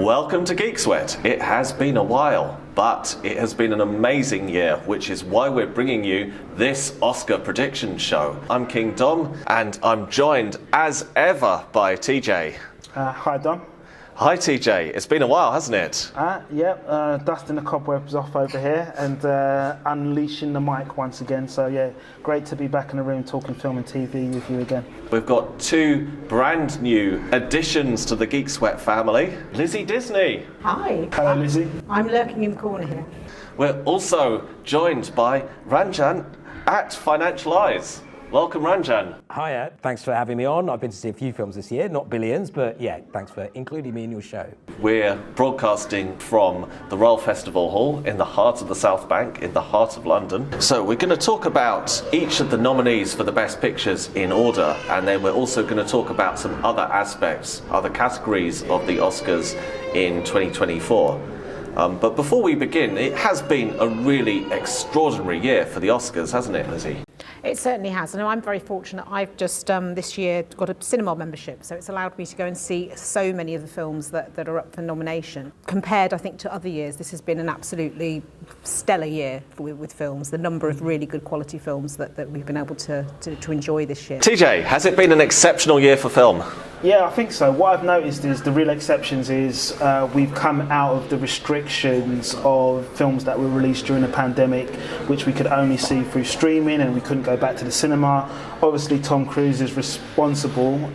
Welcome to Geek Sweat. It has been a while, but it has been an amazing year, which is why we're bringing you this Oscar prediction show. I'm King Dom, and I'm joined as ever by TJ. Hi Dom. Hi TJ, it's been a while, hasn't it? Dusting the cobwebs off over here and unleashing the mic once again. So yeah, great to be back in the room talking film and TV with you again. We've got two brand new additions to the Geek Sweat family. Lizzie Disney. Hi. Hello Lizzie. I'm lurking in the corner here. We're also joined by Ranjan at FinancialEyes. Welcome, Ranjan. Hiya, thanks for having me on. I've been to see a few films this year, not billions, but yeah, thanks for including me in your show. We're broadcasting from the Royal Festival Hall in the heart of the South Bank, in the heart of London. So we're going to talk about each of the nominees for the Best Pictures in order, and then we're also going to talk about some other aspects, other categories of the Oscars in 2024. But before we begin, it has been a really extraordinary year for the Oscars, hasn't it, Lizzie? It certainly has. I know I'm very fortunate. I've just this year got a cinema membership, so it's allowed me to go and see so many of the films that are up for nomination. Compared, I think, to other years, this has been an absolutely stellar year with films. The number of really good quality films that we've been able to enjoy this year. TJ, has it been an exceptional year for film? Yeah, I think so. What I've noticed is the real exceptions is we've come out of the restrictions of films that were released during the pandemic, which we could only see through streaming and we couldn't go back to the cinema. Obviously, Tom Cruise is responsible,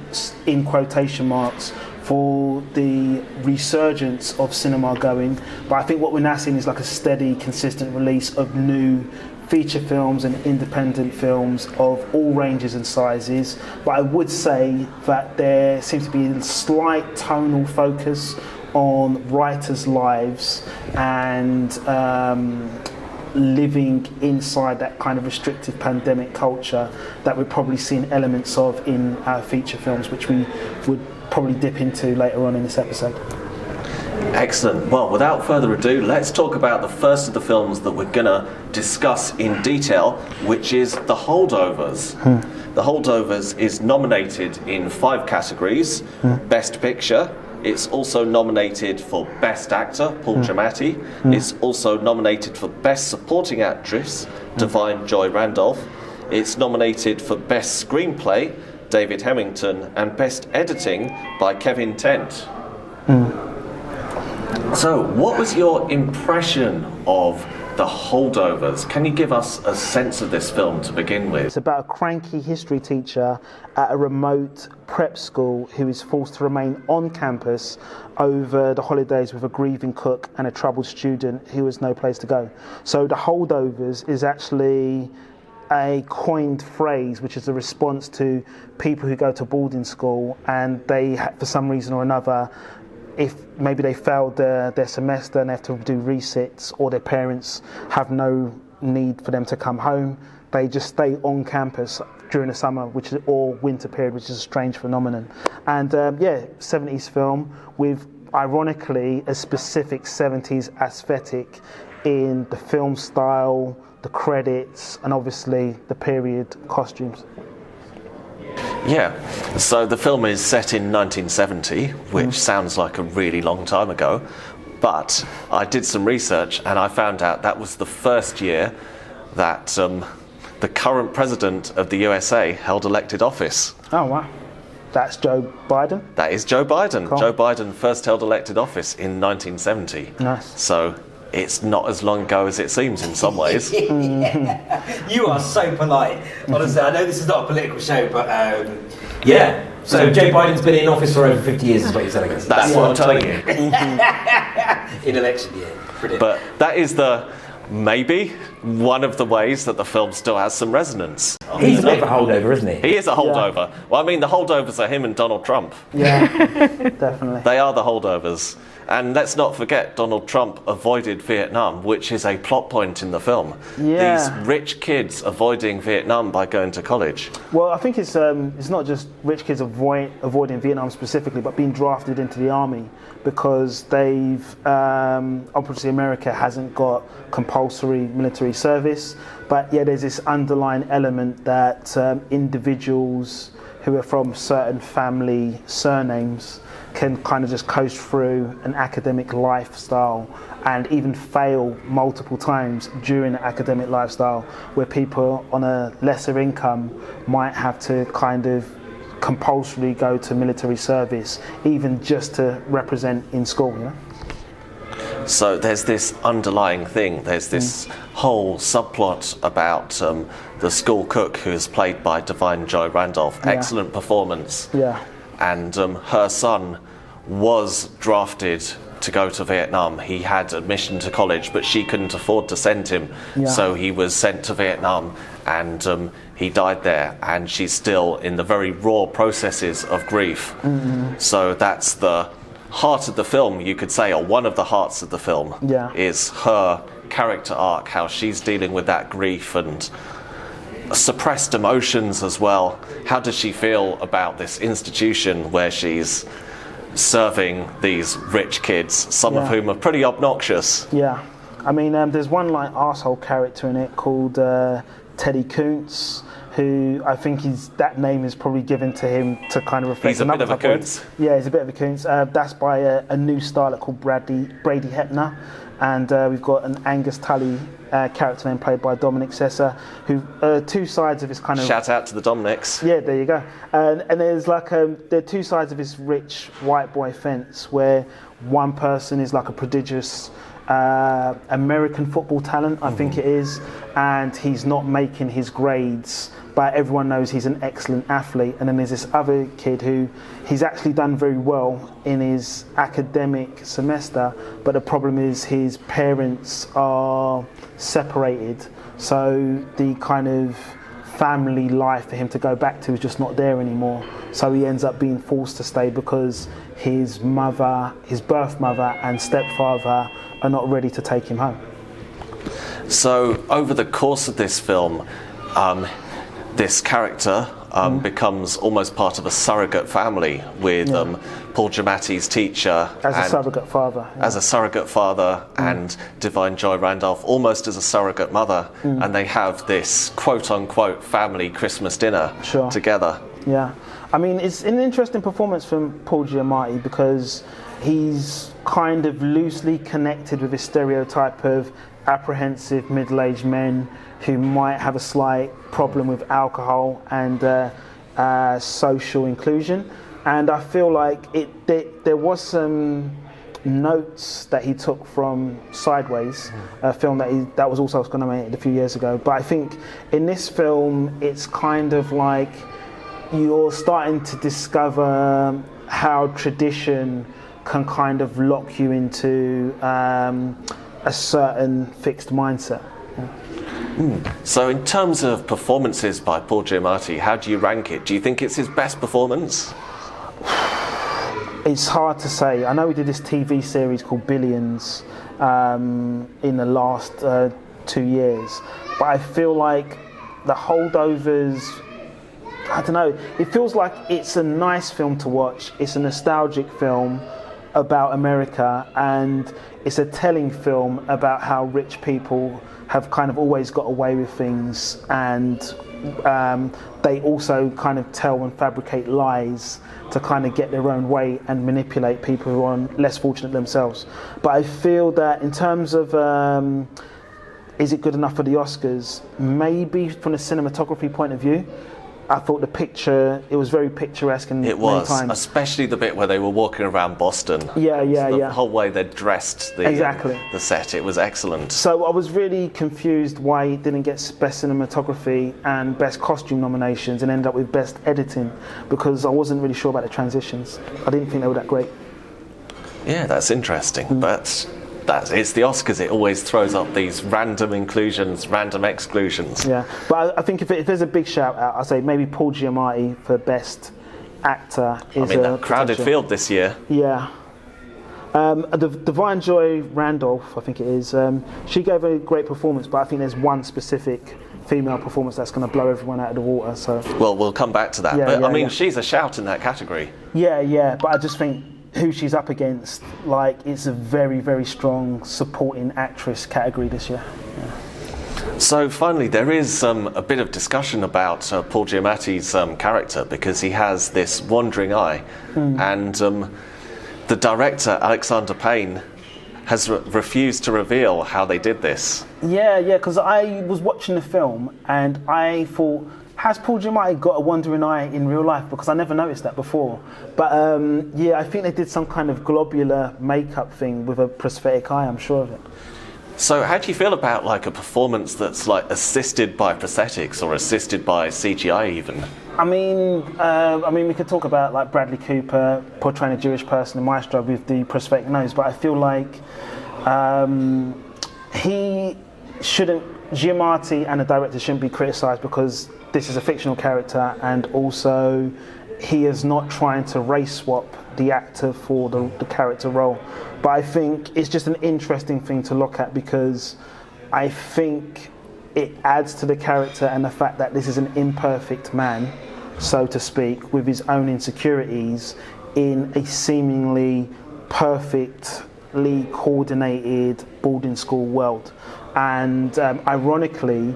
in quotation marks, for the resurgence of cinema going. But I think what we're now seeing is like a steady, consistent release of new feature films and independent films of all ranges and sizes. But I would say that there seems to be a slight tonal focus on writers' lives and living inside that kind of restrictive pandemic culture that we're probably seeing elements of in our feature films, which we would probably dip into later on in this episode. Excellent. Well, without further ado, let's talk about the first of the films that we're going to discuss in detail, which is The Holdovers. The Holdovers is nominated in 5 categories. Best Picture. It's also nominated for Best Actor, Paul Giamatti. It's also nominated for Best Supporting Actress, Divine Joy Randolph. It's nominated for Best Screenplay, David Hemington, and Best Editing by Kevin Tent. So, what was your impression of The Holdovers? Can you give us a sense of this film to begin with? It's about a cranky history teacher at a remote prep school who is forced to remain on campus over the holidays with a grieving cook and a troubled student who has no place to go. So The Holdovers is actually a coined phrase which is a response to people who go to boarding school and they, for some reason or another, if maybe they failed their semester and they have to do resits, or their parents have no need for them to come home, they just stay on campus during the summer or winter period, which is a strange phenomenon. And 70s film with, ironically, a specific 70s aesthetic in the film style, the credits, and obviously the period costumes. Yeah, so the film is set in 1970, which sounds like a really long time ago, but I did some research and I found out that was the first year that the current president of the USA held elected office. Oh wow, that's Joe Biden? That is Joe Biden. Cool. Joe Biden first held elected office in 1970. Nice. So it's not as long ago as it seems in some ways. You are so polite. Honestly, I know this is not a political show, but yeah. So Joe Biden's been in office for over 50 years is what you're telling us. That's what I'm telling you. In election year. Brilliant. But that is maybe one of the ways that the film still has some resonance. He's a bit of a holdover, isn't he? He is a holdover. Yeah. Well, I mean, the holdovers are him and Donald Trump. Yeah, definitely. They are the holdovers. And let's not forget, Donald Trump avoided Vietnam, which is a plot point in the film. Yeah. These rich kids avoiding Vietnam by going to college. Well, I think it's not just rich kids avoiding Vietnam specifically, but being drafted into the army because they've, obviously America hasn't got compulsory military service, but yeah, there's this underlying element that individuals who are from certain family surnames can kind of just coast through an academic lifestyle and even fail multiple times during the academic lifestyle, where people on a lesser income might have to kind of compulsorily go to military service, even just to represent in school, you know? So there's this underlying thing, there's this whole subplot about the school cook, who is played by Divine Joy Randolph. Excellent performance. Yeah. And her son was drafted to go to Vietnam. He had admission to college, but she couldn't afford to send him. So he was sent to Vietnam, and he died there. And she's still in the very raw processes of grief. So that's the heart of the film, you could say, or one of the hearts of the film, is her character arc, how she's dealing with that grief and suppressed emotions as well. How does she feel about this institution where she's serving these rich kids, some of whom are pretty obnoxious? Yeah, I mean, there's one like arsehole character in it called Teddy Kuntz, who I think that name is probably given to him to kind of reflect. He's a bit of a Kuntz. Yeah, he's a bit of a Kuntz. That's by a new starlet called Brady Hepner, and we've got an Angus Tully character name played by Dominic Sessa, who two sides of his kind of... Shout out to the Dominics. Yeah, there you go. And there's like there are two sides of this rich white boy fence, where one person is like a prodigious American football talent, I think it is, and he's not making his grades, but everyone knows he's an excellent athlete. And then there's this other kid who he's actually done very well in his academic semester, but the problem is his parents are separated, so the kind of family life for him to go back to is just not there anymore. So he ends up being forced to stay because his mother, his birth mother and stepfather are not ready to take him home. So over the course of this film, this character becomes almost part of a surrogate family with Paul Giamatti's teacher. As a surrogate father. As a surrogate father, and Divine Joy Randolph almost as a surrogate mother. And they have this quote-unquote family Christmas dinner together. Yeah. I mean, it's an interesting performance from Paul Giamatti because he's kind of loosely connected with this stereotype of apprehensive middle-aged men who might have a slight problem with alcohol and social inclusion. And I feel like there was some notes that he took from Sideways, a film that was also nominated a few years ago. But I think in this film, it's kind of like you're starting to discover how tradition can kind of lock you into a certain fixed mindset. So in terms of performances by Paul Giamatti, how do you rank it? Do you think it's his best performance? It's hard to say. I know we did this TV series called Billions in the last 2 years, but I feel like the Holdovers, I don't know, it feels like it's a nice film to watch. It's a nostalgic film about America, and it's a telling film about how rich people have kind of always got away with things, and they also kind of tell and fabricate lies to kind of get their own way and manipulate people who are less fortunate themselves. But I feel that in terms of is it good enough for the Oscars, maybe from a cinematography point of view, I thought it was very picturesque and it was, many times. Especially the bit where they were walking around Boston. The whole way they dressed the set, it was excellent. So I was really confused why he didn't get Best Cinematography and Best Costume nominations and ended up with Best Editing, because I wasn't really sure about the transitions. I didn't think they were that great. Yeah, that's interesting, but it's the Oscars. It always throws up these random inclusions, random exclusions. Yeah, but I think if there's a big shout out, I'd say maybe Paul Giamatti for Best Actor is that crowded field this year. Yeah. The Divine Joy Randolph, I think it is, she gave a great performance, but I think there's one specific female performance that's going to blow everyone out of the water. So. Well, we'll come back to that. She's a shout in that category. Yeah, but I just think who she's up against, like, it's a very, very strong supporting actress category this year. Yeah. So finally, there is a bit of discussion about Paul Giamatti's character, because he has this wandering eye, and the director, Alexander Payne, has refused to reveal how they did this. Yeah, because I was watching the film and I thought, has Paul Giamatti got a wandering eye in real life? Because I never noticed that before. But I think they did some kind of globular makeup thing with a prosthetic eye, I'm sure of it. So how do you feel about like a performance that's like assisted by prosthetics or assisted by CGI even? I mean, we could talk about like Bradley Cooper portraying a Jewish person in Maestro with the prosthetic nose, but I feel like Giamatti and the director shouldn't be criticised because this is a fictional character, and also he is not trying to race swap the actor for the character role. But I think it's just an interesting thing to look at because I think it adds to the character and the fact that this is an imperfect man, so to speak, with his own insecurities in a seemingly perfectly coordinated boarding school world. And ironically,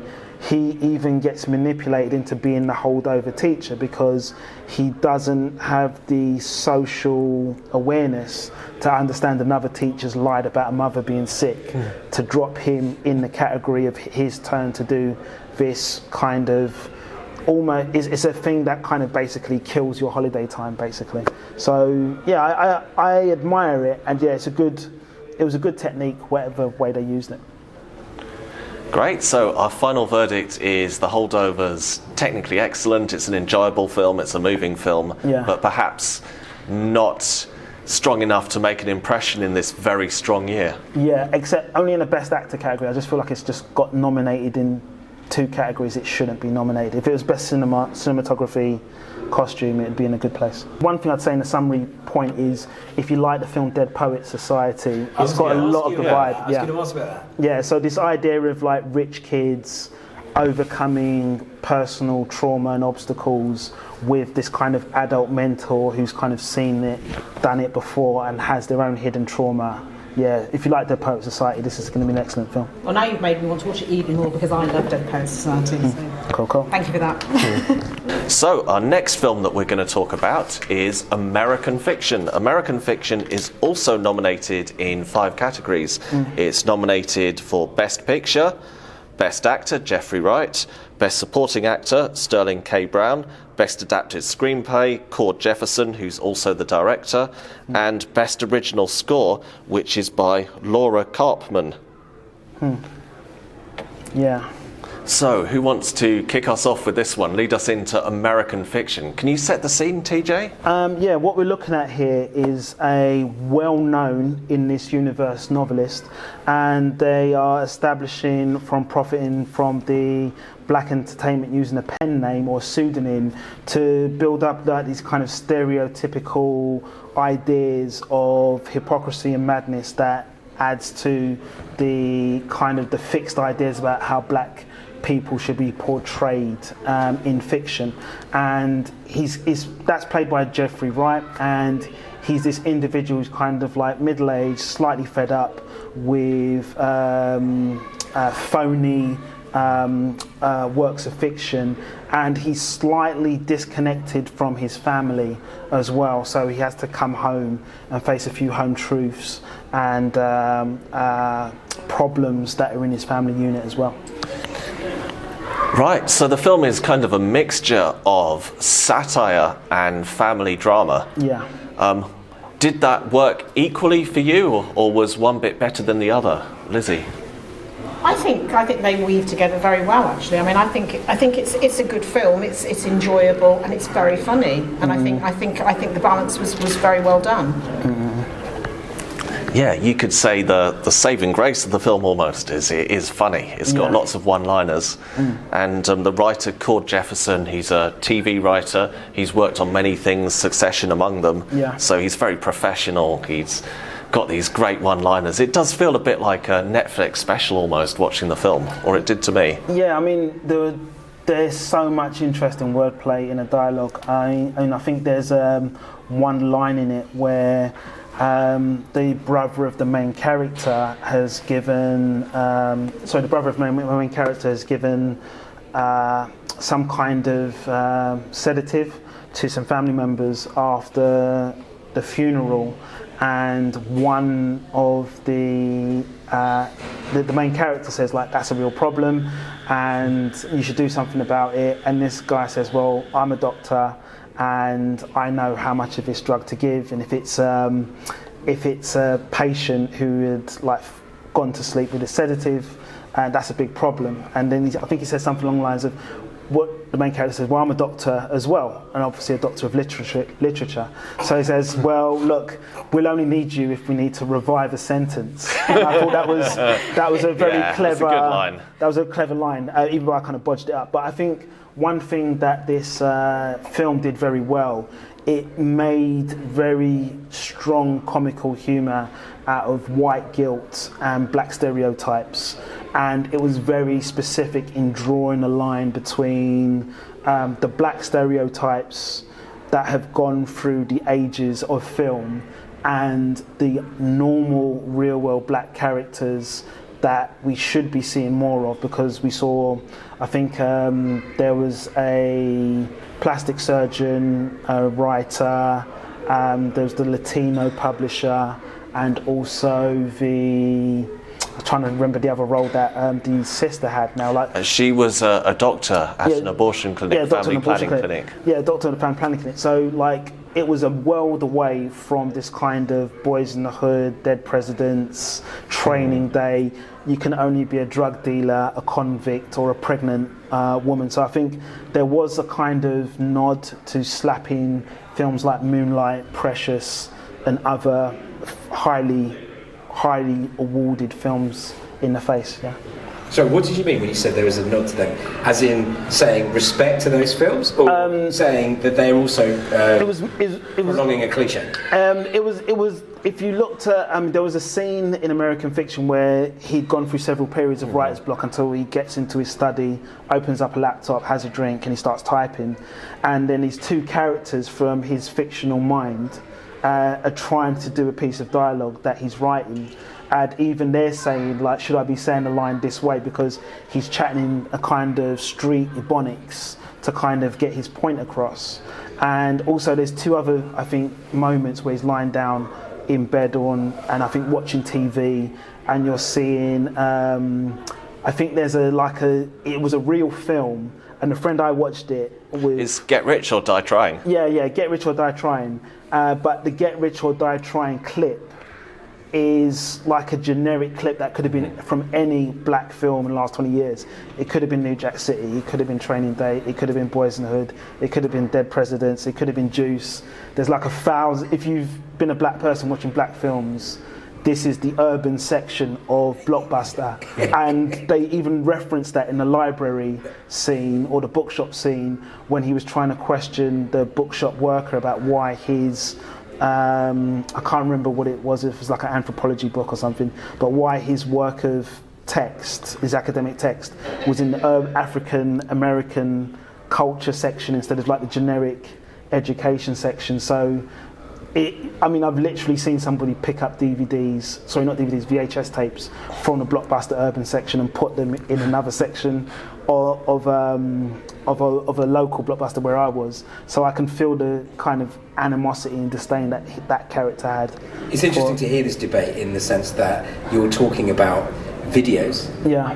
he even gets manipulated into being the holdover teacher because he doesn't have the social awareness to understand another teacher's lied about a mother being sick, to drop him in the category of his turn to do this kind of almost, it's a thing that kind of basically kills your holiday time basically. So yeah, I admire it, and yeah, it was a good technique whatever way they used it. Great, so our final verdict is The Holdovers, technically excellent, it's an enjoyable film, it's a moving film, but perhaps not strong enough to make an impression in this very strong year. Yeah, except only in the Best Actor category. I just feel like it's just got nominated in 2 categories it shouldn't be nominated. If it was Best Cinematography, Costume, it'd be in a good place. One thing I'd say in the summary point is, if you like the film Dead Poets Society, it's got a lot of the vibe. I was going to ask about that. Yeah, so this idea of like rich kids overcoming personal trauma and obstacles with this kind of adult mentor who's kind of seen it, done it before, and has their own hidden trauma. Yeah, if you like Dead Poets Society, this is going to be an excellent film. Well, now you've made me want to watch it even more because I love Dead Poets Society. So. Cool. Thank you for that. So our next film that we're going to talk about is American Fiction. American Fiction is also nominated in 5 categories. It's nominated for Best Picture, Best Actor, Jeffrey Wright, Best Supporting Actor, Sterling K. Brown, Best Adapted Screenplay, Cord Jefferson, who's also the director, and Best Original Score, which is by Laura Karpman. Yeah. So, who wants to kick us off with this one? Lead us into American Fiction. Can you set the scene, TJ? Yeah, what we're looking at here is a well-known in this universe novelist, and they are profiting from the black entertainment using a pen name or pseudonym to build up like these kind of stereotypical ideas of hypocrisy and madness that adds to the kind of the fixed ideas about how black people should be portrayed in fiction. And that's played by Jeffrey Wright, and he's this individual who's kind of like middle-aged, slightly fed up with phony works of fiction, and he's slightly disconnected from his family as well, so he has to come home and face a few home truths and problems that are in his family unit as well. Right, so the film is kind of a mixture of satire and family drama. Yeah. Did that work equally for you, or was one bit better than the other? Lizzie? I think they weave together very well. Actually, I mean, I think it's a good film. It's enjoyable and it's very funny. And I think the balance was very well done. Yeah, you could say the saving grace of the film almost is it is funny. It's got lots of one-liners, and the writer Cord Jefferson, he's a TV writer. He's worked on many things, Succession among them. Yeah. So he's very professional. He's got these great one-liners. It does feel a bit like a Netflix special almost watching the film, or it did to me. Yeah, I mean, there's so much interesting wordplay in the dialogue. I think there's one line in it where the brother of the main character has given some kind of sedative to some family members after the funeral, and one of the main character says, like, that's a real problem and you should do something about it. And this guy says, well, I'm a doctor and I know how much of this drug to give, and if it's a patient who had like gone to sleep with a sedative, that's a big problem. And then I think he says something along the lines of, what the main character says, well, I'm a doctor as well, and obviously a doctor of literature. So he says, well, look, we'll only need you if we need to revive a sentence. And I thought that was a very clever. That's a good line. That was a clever line, even though I kind of bodged it up. But I think one thing that this film did very well, it made very strong comical humour out of white guilt and black stereotypes, and it was very specific in drawing a line between the black stereotypes that have gone through the ages of film and the normal real-world black characters that we should be seeing more of, because we saw, I think there was a plastic surgeon, a writer, there was the Latino publisher, and also I'm trying to remember the other role that the sister had now. Like she was a doctor at an abortion clinic, family planning clinic. Yeah, doctor at a family planning clinic. So like it was a world away from this kind of Boys in the Hood, Dead Presidents, Training Day. You can only be a drug dealer, a convict, or a pregnant woman. So I think there was a kind of nod to slapping films like Moonlight, Precious, and other highly awarded films in the face. Yeah. So what did you mean when you said there was a nod to them? As in saying respect to those films, or saying that they're also prolonging a cliche? It was. If you looked at, there was a scene in American Fiction where he'd gone through several periods of writer's block until he gets into his study, opens up a laptop, has a drink, and he starts typing. And then these two characters from his fictional mind are trying to do a piece of dialogue that he's writing. And even they're saying, like, should I be saying the line this way? Because he's chatting in a kind of street ebonics to kind of get his point across. And also there's two other, I think, moments where he's lying down in bed and I think watching TV, and you're seeing, I think there's it was a real film, and the friend I watched it with... It's Get Rich or Die Trying. Yeah, Get Rich or Die Trying. But the Get Rich or Die Trying clip is like a generic clip that could have been from any black film in the last 20 years. It could have been New Jack City, it could have been Training Day, it could have been Boys in the Hood, it could have been Dead Presidents, it could have been Juice. There's like 1,000, if you've been a black person watching black films, this is the urban section of Blockbuster. And they even referenced that in the library scene or the bookshop scene when he was trying to question the bookshop worker about why his I can't remember what it was, if it was like an anthropology book or something, but why his work of text, his academic text, was in the African American culture section instead of like the generic education section. So I've literally seen somebody pick up VHS tapes from the Blockbuster urban section and put them in another section of a local Blockbuster where I was, so I can feel the kind of animosity and disdain that character had. It's interesting to hear this debate in the sense that you're talking about videos,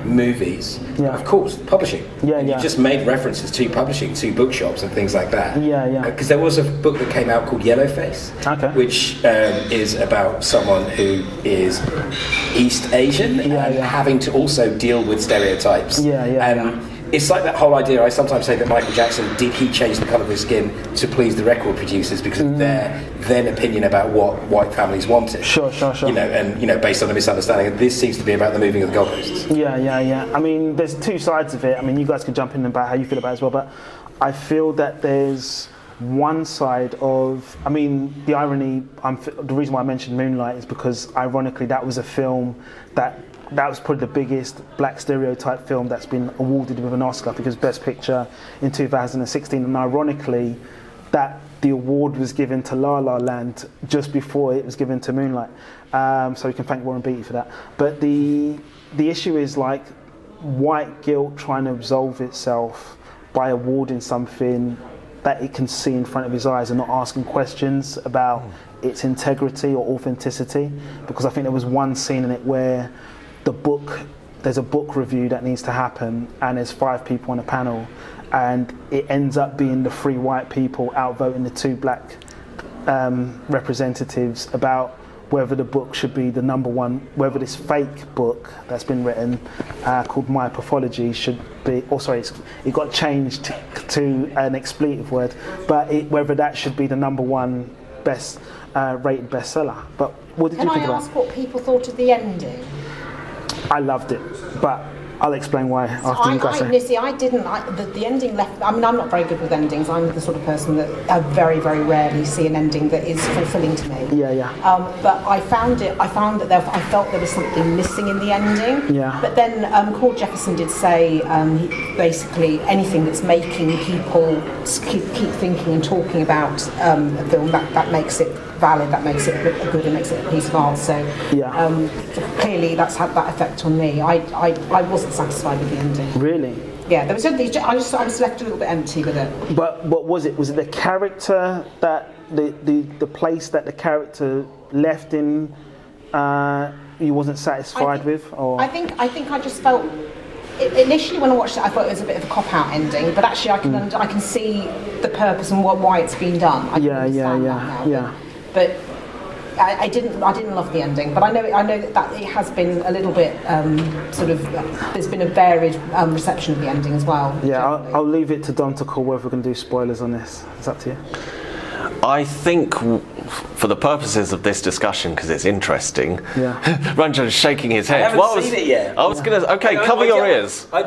movies, of course, publishing. You just made references to publishing, to bookshops and things like that. Because there was a book that came out called Yellowface, which is about someone who is East Asian and having to also deal with stereotypes. It's like that whole idea. I sometimes say that Michael Jackson, did he change the colour of his skin to please the record producers because of their then opinion about what white families wanted? Sure. Based on a misunderstanding. This seems to be about the moving of the goalposts. Yeah. I mean, there's two sides of it. I mean, you guys can jump in about how you feel about it as well, but I feel that there's one side of, the irony, the reason why I mentioned Moonlight is because ironically that was a film that was probably the biggest black stereotype film that's been awarded with an Oscar, because Best Picture in 2016, and ironically that the award was given to La La Land just before it was given to Moonlight. So we can thank Warren Beatty for that. But the issue is like white guilt trying to absolve itself by awarding something that it can see in front of his eyes and not asking questions about its integrity or authenticity. Because I think there was one scene in it where there's a book review that needs to happen, and there's 5 people on a panel, and it ends up being the 3 white people outvoting the 2 black representatives about whether the book should be the number one, whether this fake book that's been written called My Pathology should be, it got changed to an expletive word, but whether that should be the number 1 best rated bestseller. But what did you think about it? Can I ask what people thought of the ending? I loved it, but I'll explain why after you guys say. I didn't. The ending left. I mean, I'm not very good with endings. I'm the sort of person that I very, very rarely see an ending that is fulfilling to me. Yeah. But I found that I felt there was something missing in the ending. Yeah. But then Paul Jefferson did say basically anything that's making people keep thinking and talking about a film that makes it valid, that makes it good, and makes it a piece of art. So clearly that's had that effect on me. I wasn't satisfied with the ending. Really? Yeah, there was something. I was left a little bit empty with it. But what was it? Was it the character that the place that the character left in? You wasn't satisfied with, or? I think I just felt. Initially, when I watched it, I thought it was a bit of a cop-out ending. But actually, I can see the purpose and why it's been done. I can understand that now. But I didn't love the ending, but I know that it has been a little bit there's been a varied reception of the ending as well. Yeah, I'll leave it to Don to call whether we're going to do spoilers on this. It's up to you. I think, for the purposes of this discussion, because it's interesting, Ranjan's shaking his head. I haven't seen it yet. I was going to. Okay, cover your ears. We're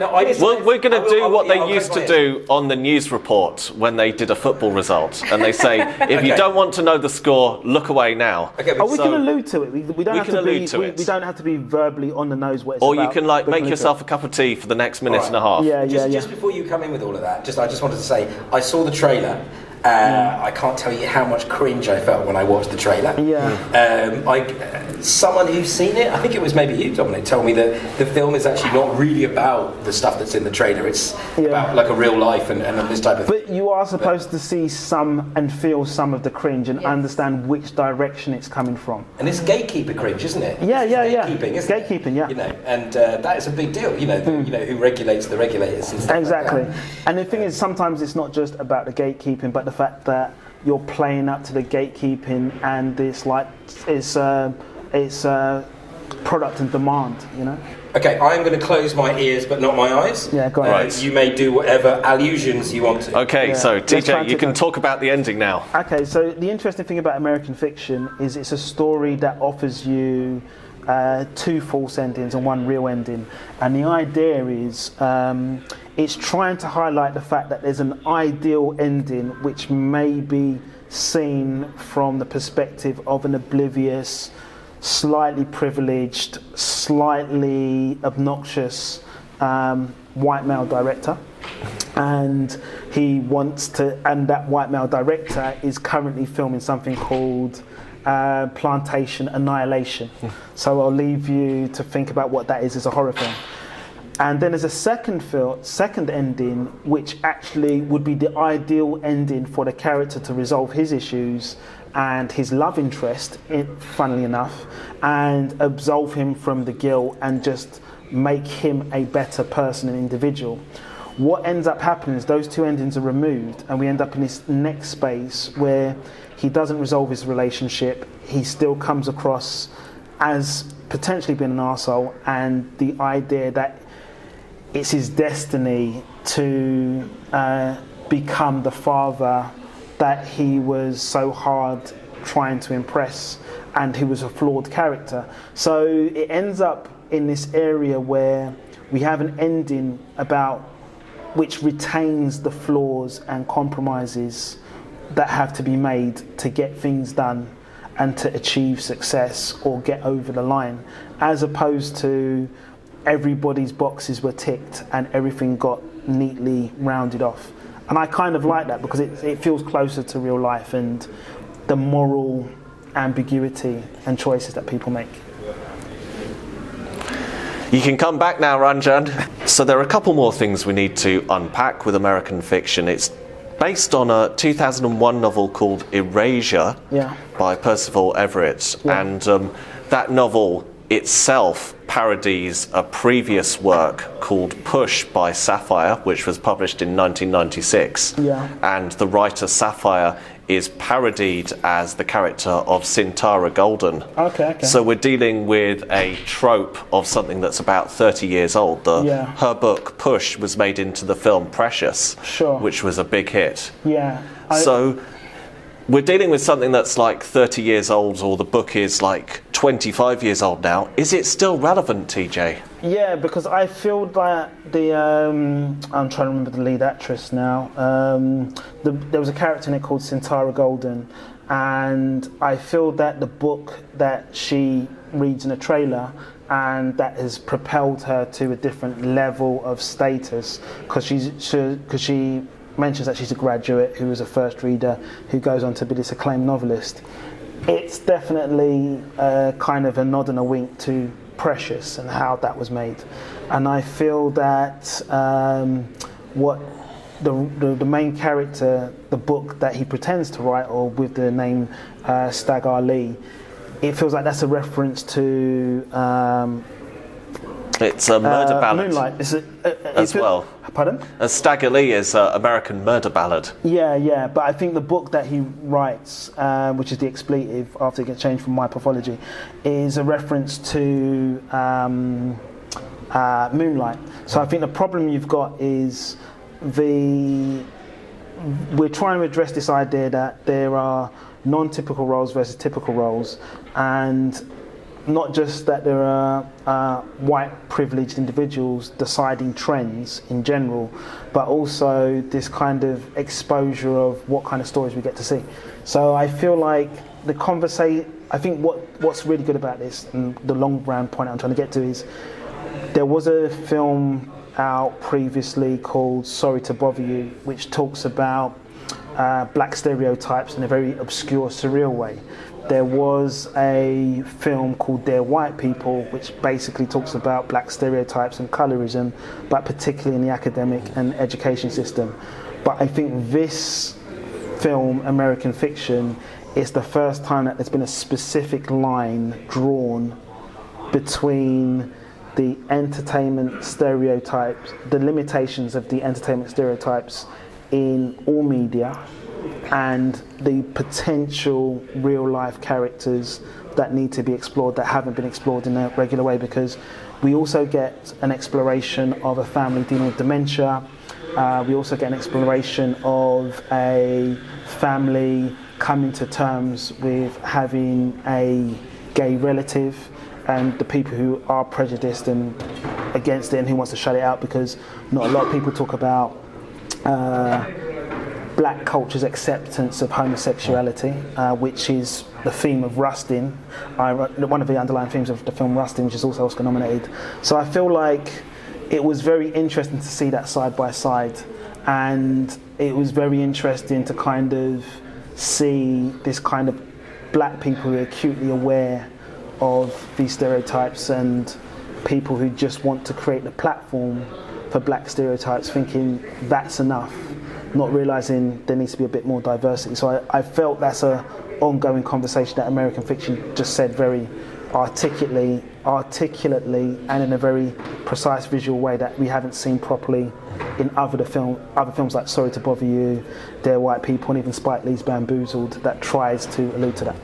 going to do what they used to do on the news report when they did a football result, and they say, if you don't want to know the score, look away now. Okay, we can allude to it. We don't have to be verbally on the nose what it's or about. Or you can make yourself a cup of tea for the next minute and a half. Just before you come in with all of that, I just wanted to say, I saw the trailer. I can't tell you how much cringe I felt when I watched the trailer. Someone who's seen it, I think it was maybe you, Dominic, told me that the film is actually not really about the stuff that's in the trailer. It's about like a real life and this type of thing. But you are supposed to see some and feel some of the cringe and understand which direction it's coming from. And it's gatekeeper cringe, isn't it? Gatekeeping, isn't it? Gatekeeping, yeah. You know, and that is a big deal. You know, who regulates the regulators and stuff. Exactly. Like that. And the thing is, sometimes it's not just about the gatekeeping, but the fact that you're playing up to the gatekeeping, and it's product and demand, you know. Okay, I'm going to close my ears but not my eyes. Yeah, go ahead. Right. You may do whatever allusions you want to. Okay, so TJ, you can talk about the ending now. Okay, so the interesting thing about American fiction is it's a story that offers you 2 false endings and 1 real ending, and the idea is it's trying to highlight the fact that there's an ideal ending which may be seen from the perspective of an oblivious, slightly privileged, slightly obnoxious white male director, and that white male director is currently filming something called Plantation Annihilation. So I'll leave you to think about what that is as a horror film. And then there's a second ending, which actually would be the ideal ending for the character to resolve his issues and his love interest, funnily enough, and absolve him from the guilt and just make him a better person and individual. What ends up happening is those 2 endings are removed, and we end up in this next space where he doesn't resolve his relationship. He still comes across as potentially being an arsehole, and the idea that it's his destiny to become the father that he was so hard trying to impress, and who was a flawed character. So it ends up in this area where we have an ending about which retains the flaws and compromises that have to be made to get things done and to achieve success or get over the line, as opposed to everybody's boxes were ticked and everything got neatly rounded off. And I kind of like that because it feels closer to real life and the moral ambiguity and choices that people make. You can come back now, Ranjan. So there are a couple more things we need to unpack with American fiction. It's based on a 2001 novel called Erasure by Percival Everett, and that novel itself parodies a previous work called Push by Sapphire, which was published in 1996. And the writer Sapphire is parodied as the character of Sintara Golden. So we're dealing with a trope of something that's about 30 years old. Her book Push was made into the film Precious, which was a big hit. So we're dealing with something that's like 30 years old, or the book is like 25 years old now. Is it still relevant, TJ? Yeah, because I feel that I'm trying to remember the lead actress now. There was a character in it called Sintara Golden, and I feel that the book that she reads in a trailer, and that has propelled her to a different level of status, because she mentions that she's a graduate who was a first reader who goes on to be this acclaimed novelist. It's definitely kind of a nod and a wink to Precious and how that was made. And I feel that what the main character, the book that he pretends to write, or with the name Stag Ali, it feels like that's a reference to it's a murder ballad. Moonlight. As well. Pardon? Stag Ali is an American murder ballad. Yeah, but I think the book that he writes, which is The Expletive, after it gets changed from My Pathology, is a reference to Moonlight. So I think the problem you've got is we're trying to address this idea that there are non-typical roles versus typical roles, and not just that there are white privileged individuals deciding trends in general, but also this kind of exposure of what kind of stories we get to see. So I feel like I think what's really good about this, and the long round point I'm trying to get to, is there was a film out previously called Sorry to Bother You, which talks about black stereotypes in a very obscure, surreal way. There was a film called Dear White People, which basically talks about black stereotypes and colorism, but particularly in the academic and education system. But I think this film, American Fiction, is the first time that there's been a specific line drawn between the entertainment stereotypes, the limitations of the entertainment stereotypes in all media, and the potential real-life characters that need to be explored that haven't been explored in a regular way, because we also get an exploration of a family dealing with dementia. We also get an exploration of a family coming to terms with having a gay relative, and the people who are prejudiced and against it and who wants to shut it out, because not a lot of people talk about black culture's acceptance of homosexuality, which is the theme of Rustin, one of the underlying themes of the film Rustin, which is also Oscar nominated. So I feel like it was very interesting to see that side by side, and it was very interesting to kind of see this kind of black people who are acutely aware of these stereotypes, and people who just want to create a platform for black stereotypes, thinking that's enough, not realising there needs to be a bit more diversity. So I felt that's an ongoing conversation that American Fiction just said very articulately, and in a very precise visual way that we haven't seen properly in other films like Sorry to Bother You, Dear White People, and even Spike Lee's Bamboozled, that tries to allude to that.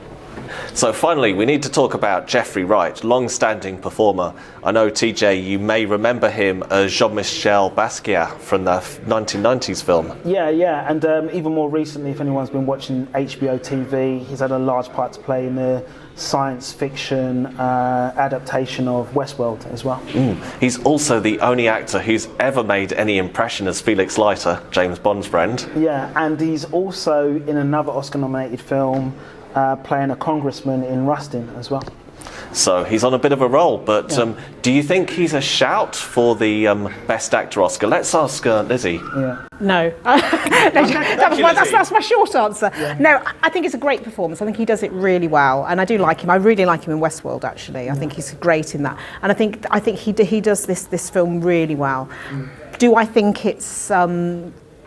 So finally, we need to talk about Jeffrey Wright, long-standing performer. I know, TJ, you may remember him as Jean-Michel Basquiat from the 1990s film. Yeah, and even more recently, if anyone's been watching HBO TV, he's had a large part to play in the science fiction adaptation of Westworld as well. He's also the only actor who's ever made any impression as Felix Leiter, James Bond's friend. Yeah, and he's also in another Oscar-nominated film, playing a congressman in Rustin as well. So he's on a bit of a roll, but do you think he's a shout for the Best Actor Oscar? Let's ask Lizzie. Yeah. No. That's my short answer. Yeah. No, I think it's a great performance. I think he does it really well, and I do like him. I really like him in Westworld, actually. I think he's great in that, and I think he does this film really well. Do I think it's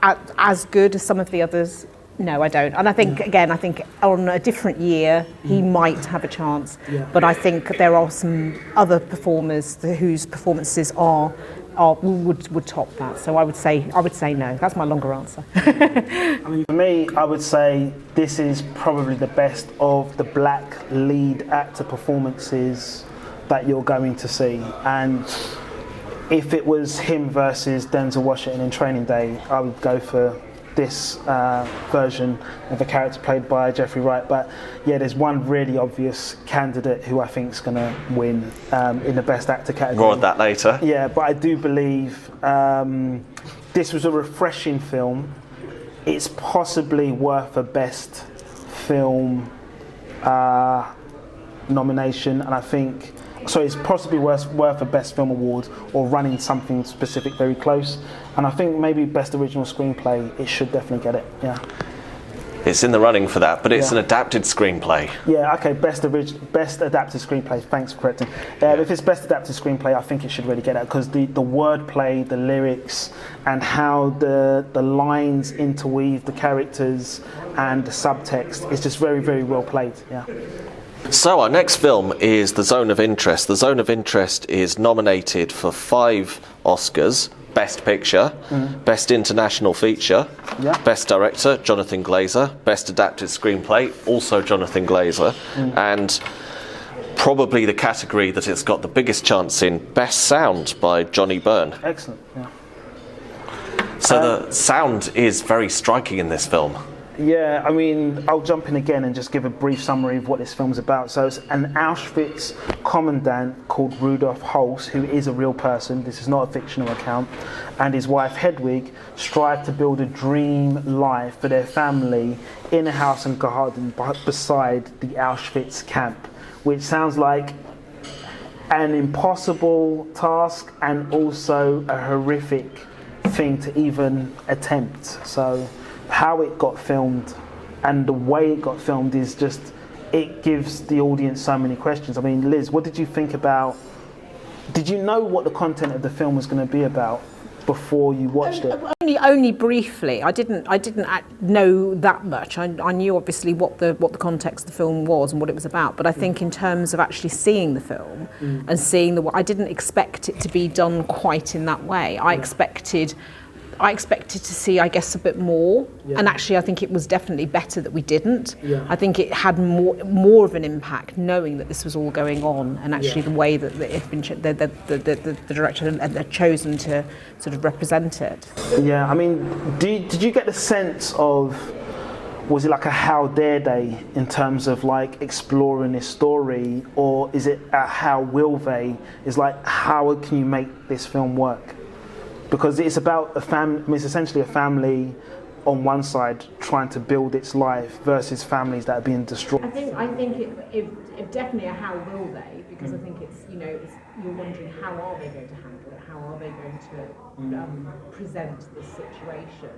as good as some of the others? No, I don't. And I think, again, on a different year, he might have a chance. Yeah. But I think there are some other performers whose performances would top that. So I would say no. That's my longer answer. I mean, for me, I would say this is probably the best of the black lead actor performances that you're going to see. And if it was him versus Denzel Washington in Training Day, I would go for this version of a character played by Jeffrey Wright. But yeah, there's one really obvious candidate who I think is going to win in the best actor category. More on that later. Yeah, but I do believe this was a refreshing film. It's possibly worth a best film nomination, and I think it's possibly worth a Best Film Award or running something specific very close. And I think maybe Best Original Screenplay, it should definitely get it, yeah. It's in the running for that, but it's an adapted screenplay. Yeah, okay, Best Adapted Screenplay, thanks for correcting. If it's Best Adapted Screenplay, I think it should really get it, because the wordplay, the lyrics, and how the lines interweave the characters and the subtext is just very, very well played, yeah. So our next film is The Zone of Interest. The Zone of Interest is nominated for 5 Oscars. Best Picture, Best International Feature, Best Director, Jonathan Glazer, Best Adapted Screenplay, also Jonathan Glazer, and probably the category that it's got the biggest chance in, Best Sound by Johnny Byrne. Excellent, yeah. So the sound is very striking in this film. Yeah, I mean, I'll jump in again and just give a brief summary of what this film's about. So it's an Auschwitz commandant called Rudolf Holst, who is a real person, this is not a fictional account, and his wife Hedwig strive to build a dream life for their family in a house and garden beside the Auschwitz camp, which sounds like an impossible task and also a horrific thing to even attempt. So how it got filmed and the way it got filmed is just, it gives the audience so many questions. I mean, Liz, what did you think about, did you know what the content of the film was going to be about before you watched it? Only briefly. I didn't know that much. I knew obviously what the context of the film was and what it was about, but I think in terms of actually seeing the film and seeing I didn't expect it to be done quite in that way. I expected to see, I guess, a bit more, and actually I think it was definitely better that we didn't. I think it had more of an impact knowing that this was all going on, and actually the way that it had been the director had chosen to sort of represent it. Yeah, I mean, did you get the sense of, was it like a how dare they in terms of like exploring this story, or is it a how will they? Is like, how can you make this film work? Because it's about a family. I mean, it's essentially a family on one side trying to build its life versus families that are being destroyed. I think it definitely a how will they, because I think it's you're wondering how are they going to handle it, how are they going to present this situation.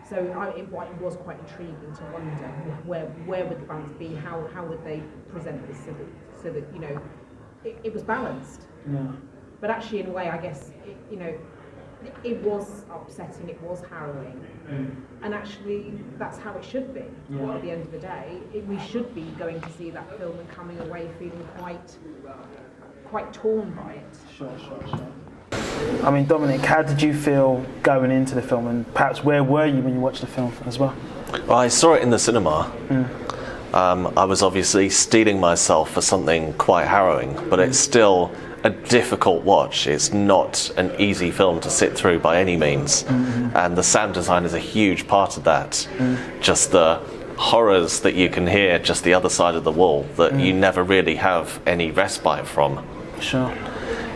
So it was quite intriguing to wonder where would the balance be, how would they present this so that it was balanced. But actually, in a way, I guess, it was upsetting, it was harrowing. And actually, that's how it should be. Well, at the end of the day, we should be going to see that film and coming away feeling quite torn by it. Sure. I mean, Dominic, how did you feel going into the film? And perhaps where were you when you watched the film as well? Well, I saw it in the cinema. I was obviously steeling myself for something quite harrowing, but it's still a difficult watch. It's not an easy film to sit through by any means, and the sound design is a huge part of that. Just the horrors that you can hear just the other side of the wall that you never really have any respite from. Sure.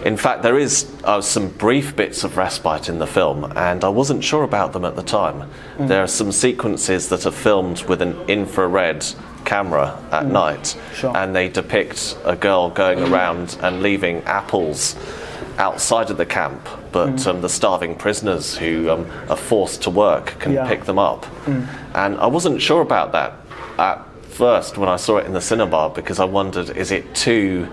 In fact, there is some brief bits of respite in the film, and I wasn't sure about them at the time. There are some sequences that are filmed with an infrared camera at night, and they depict a girl going around and leaving apples outside of the camp, but the starving prisoners who are forced to work can pick them up. And I wasn't sure about that at first when I saw it in the cinema, because I wondered, is it too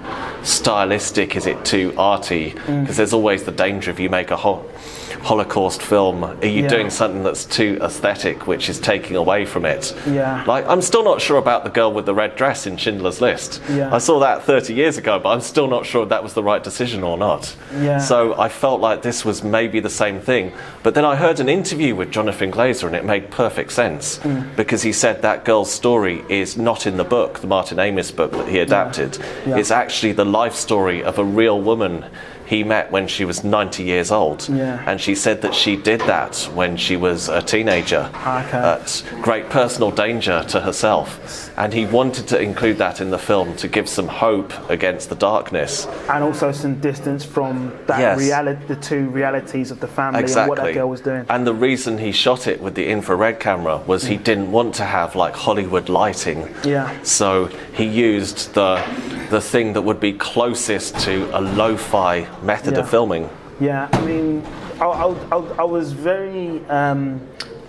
stylistic, is it too arty? Because there's always the danger if you make a Holocaust film, are you doing something that's too aesthetic, which is taking away from it? Like, I'm still not sure about the girl with the red dress in Schindler's List. I saw that 30 years ago, but I'm still not sure if that was the right decision or not. So I felt like this was maybe the same thing. But then I heard an interview with Jonathan Glazer, and it made perfect sense, because he said that girl's story is not in the book, the Martin Amis book that he adapted. It's actually the life story of a real woman he met when she was 90 years old, and she said that she did that when she was a teenager at great personal danger to herself, and he wanted to include that in the film to give some hope against the darkness and also some distance from that reality, the two realities of the family and what that girl was doing. And the reason he shot it with the infrared camera was he didn't want to have like Hollywood lighting, so he used the thing that would be closest to a lo-fi method of filming. I mean, I was very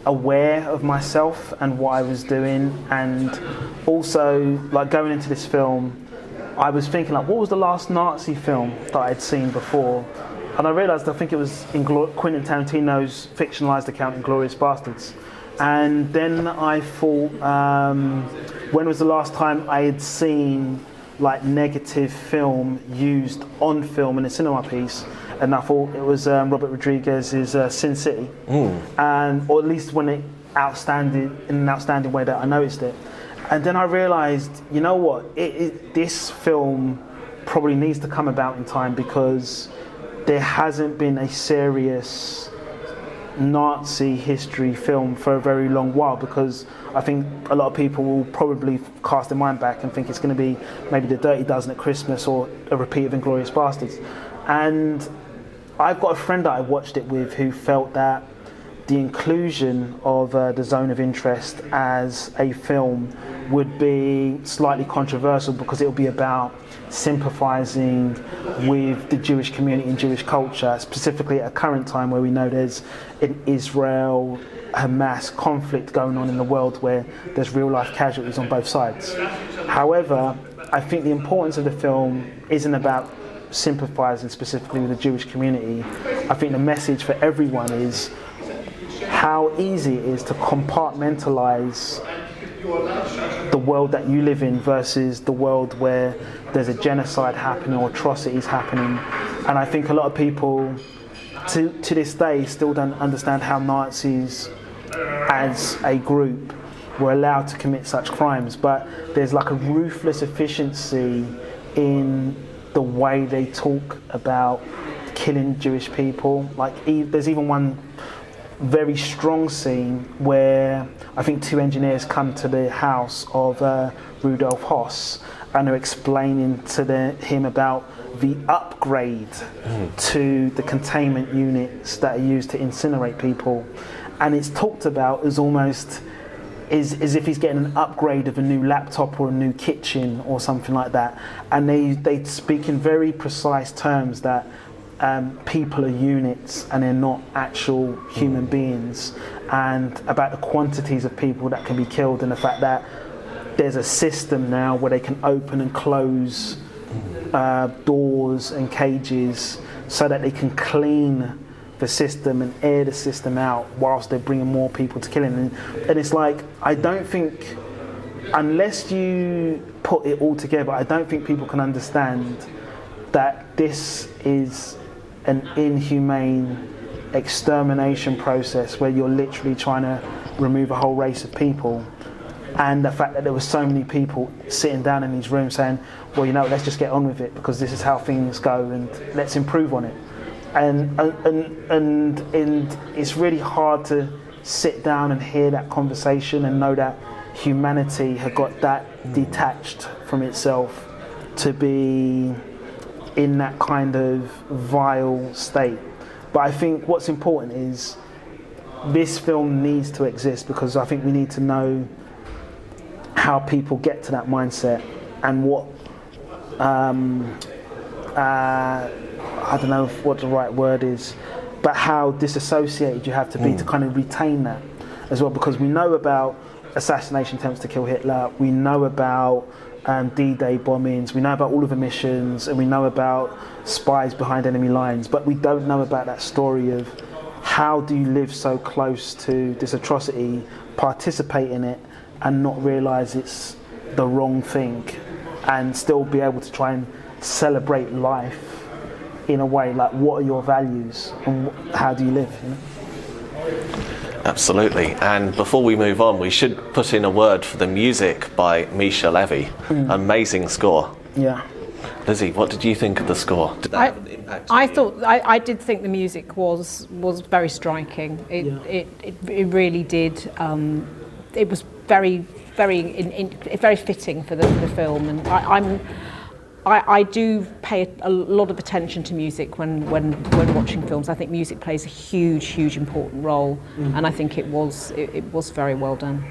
aware of myself and what I was doing, and also like going into this film, I was thinking like, what was the last Nazi film that I'd seen before? And I realised, I think it was in Quentin Tarantino's fictionalised account Inglourious Bastards. And then I thought, when was the last time I had seen like negative film used on film in a cinema piece? And I thought it was Robert Rodriguez's Sin City, and or at least when it outstanding in an outstanding way that I noticed it. And then I realised, you know what, this film probably needs to come about in time, because there hasn't been a serious Nazi history film for a very long while, because I think a lot of people will probably cast their mind back and think it's going to be maybe The Dirty Dozen at Christmas or a repeat of Inglourious Bastards. And I've got a friend that I watched it with who felt that the inclusion of The Zone of Interest as a film would be slightly controversial, because it will be about sympathising with the Jewish community and Jewish culture, specifically at a current time where we know there's an Israel-Hamas conflict going on in the world where there's real-life casualties on both sides. However, I think the importance of the film isn't about sympathising specifically with the Jewish community. I think the message for everyone is how easy it is to compartmentalise the world that you live in versus the world where there's a genocide happening or atrocities happening. And I think a lot of people to this day still don't understand how Nazis as a group were allowed to commit such crimes. But there's like a ruthless efficiency in the way they talk about killing Jewish people. Like there's even one very strong scene where I think two engineers come to the house of Rudolf Hoss, and are explaining to him about the upgrade to the containment units that are used to incinerate people, and it's talked about as almost as if he's getting an upgrade of a new laptop or a new kitchen or something like that. And they speak in very precise terms that people are units and they're not actual human beings, and about the quantities of people that can be killed, and the fact that there's a system now where they can open and close doors and cages so that they can clean the system and air the system out whilst they're bringing more people to killing. And it's like, I don't think, unless you put it all together, I don't think people can understand that this is an inhumane extermination process where you're literally trying to remove a whole race of people. And the fact that there were so many people sitting down in these rooms saying, well, you know, let's just get on with it because this is how things go and let's improve on it. And it's really hard to sit down and hear that conversation and know that humanity had got that detached from itself to be in that kind of vile state. But I think what's important is this film needs to exist, because I think we need to know how people get to that mindset and what I don't know what the right word is, but how disassociated you have to be to kind of retain that as well, because we know about assassination attempts to kill Hitler. We know about D-Day bombings. We know about all of the missions, and we know about spies behind enemy lines. But we don't know about that story of how do you live so close to this atrocity, participate in it, and not realise it's the wrong thing, and still be able to try and celebrate life in a way. Like, what are your values and how do you live? You know? Absolutely. And before we move on, we should put in a word for the music by Misha Levy. Amazing score. Yeah. Lizzie, what did you think of the score? Did that have an impact? I did think the music was very striking. It really did. It was very fitting for the film, and I do pay a lot of attention to music when watching films. I think music plays a huge important role, and I think it was very well done.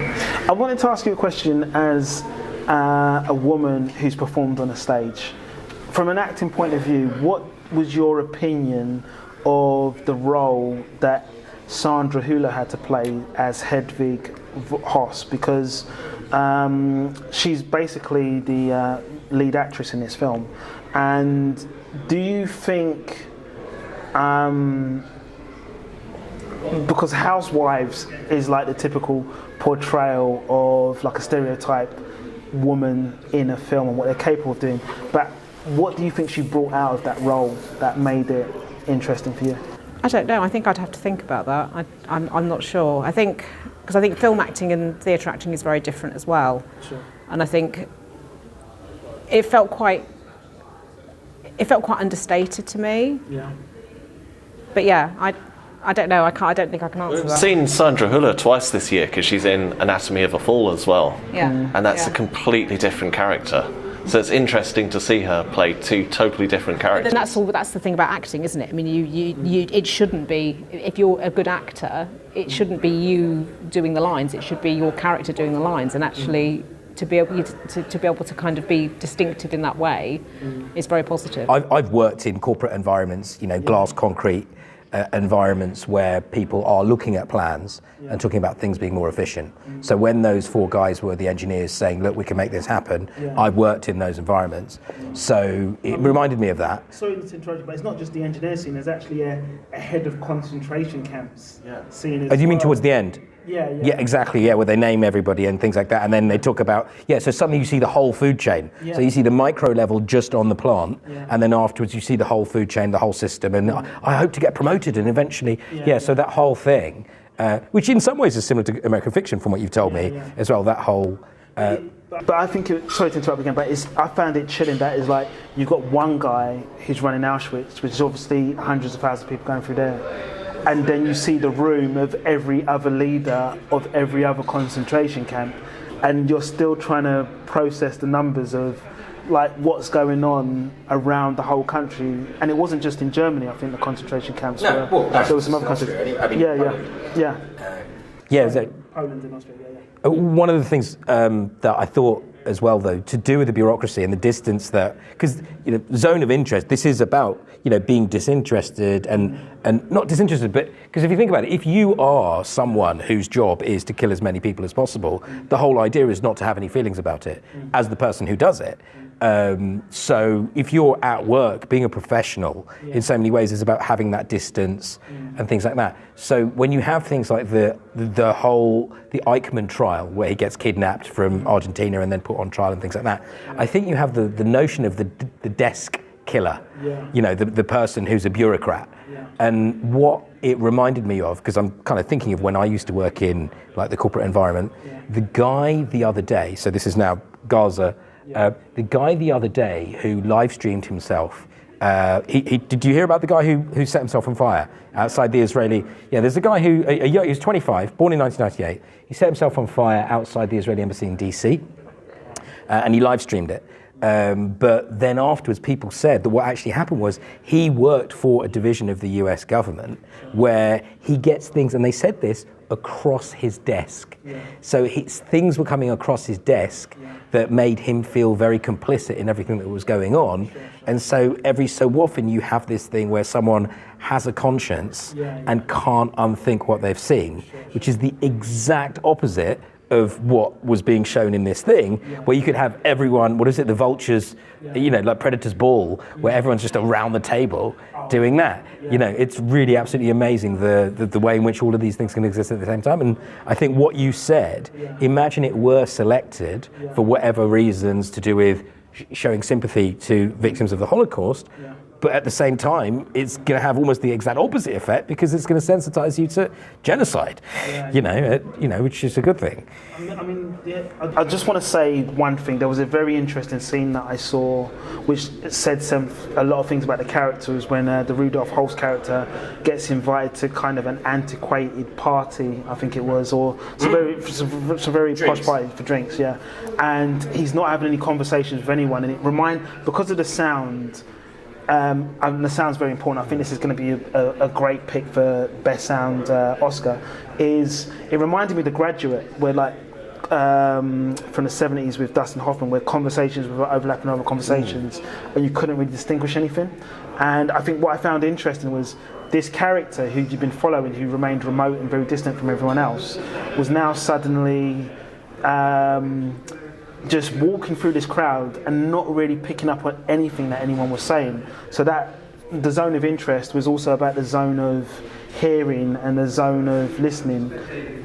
I wanted to ask you a question as a woman who's performed on a stage. From an acting point of view, what was your opinion of the role that Sandra Hüller had to play as Hedwig Hoss? Because she's basically the lead actress in this film. And do you think, because Housewives is like the typical portrayal of like a stereotype woman in a film and what they're capable of doing, but what do you think she brought out of that role that made it interesting for you? I don't know. I think I'd have to think about that. I'm not sure. Because I think film acting and theatre acting is very different as well. Sure. And I think it felt quite understated to me. Yeah. But yeah, I don't know. I don't think I can answer that. We've seen Sandra Hüller twice this year because she's in Anatomy of a Fall as well. Yeah. And that's a completely different character. So it's interesting to see her play two totally different characters. And that's the thing about acting, isn't it? I mean, it shouldn't be, if you're a good actor, it shouldn't be you doing the lines. It should be your character doing the lines. And actually, to be able to kind of be distinctive in that way is very positive. I've worked in corporate environments, glass, concrete environments where people are looking at plans and talking about things being more efficient. So when those four guys were the engineers saying, look, we can make this happen, I've worked in those environments. So it reminded me of that. Sorry to interrupt you, but it's not just the engineer scene, there's actually a head of concentration camps scene as Oh, do you mean well. towards the end? Yeah, exactly, where they name everybody and things like that, and then they talk about, so suddenly you see the whole food chain. So you see the micro level just on the plant, and then afterwards you see the whole food chain, the whole system, and I hope to get promoted and eventually, so that whole thing, which in some ways is similar to American Fiction from what you've told me as well, that whole... But I think, sorry to interrupt again, but I found it chilling that is like, you've got one guy who's running Auschwitz, which is obviously hundreds of thousands of people going through there. And then you see the room of every other leader of every other concentration camp, and you're still trying to process the numbers of like what's going on around the whole country. And it wasn't just in Germany. I think the concentration camps were. There was some other countries. Poland and Australia. One of the things that I thought as well, though, to do with the bureaucracy and the distance that, because zone of interest, this is about being disinterested and not disinterested, but because if you think about it, if you are someone whose job is to kill as many people as possible, the whole idea is not to have any feelings about it as the person who does it. So if you're at work, being a professional in so many ways is about having that distance and things like that. So when you have things like the Eichmann trial, where he gets kidnapped from Argentina and then put on trial and things like that, I think you have the notion of the desk killer, the person who's a bureaucrat. And what it reminded me of, because I'm kind of thinking of when I used to work in like the corporate environment, the guy the other day, so this is now Gaza, the guy the other day who live streamed himself, did you hear about the guy who set himself on fire outside the Israeli? There's a guy he was 25, born in 1998. He set himself on fire outside the Israeli embassy in DC, and he live streamed it. But then afterwards, people said that what actually happened was he worked for a division of the US government where he gets things, and they said this, across his desk. So things were coming across his desk that made him feel very complicit in everything that was going on. And so every so often you have this thing where someone has a conscience and can't unthink what they've seen, which is the exact opposite of what was being shown in this thing, where you could have everyone, what is it, the vultures, like Predator's Ball, where everyone's just around the table doing that. It's really absolutely amazing the way in which all of these things can exist at the same time. And I think what you said, imagine it were selected for whatever reasons to do with showing sympathy to victims of the Holocaust, but at the same time, it's going to have almost the exact opposite effect because it's going to sensitize you to genocide, which is a good thing. I just want to say one thing. There was a very interesting scene that I saw, which said a lot of things about the characters when the Rudolph Holst character gets invited to kind of an antiquated party, I think it was, or some very posh party for drinks, and he's not having any conversations with anyone, and because of the sound. And the sound's very important. I think this is going to be a great pick for Best Sound Oscar. It reminded me of The Graduate, where from the 70s with Dustin Hoffman, where conversations were overlapping other conversations, and you couldn't really distinguish anything. And I think what I found interesting was this character who you've been following, who remained remote and very distant from everyone else, was now suddenly just walking through this crowd and not really picking up on anything that anyone was saying. So that the zone of interest was also about the zone of hearing and the zone of listening.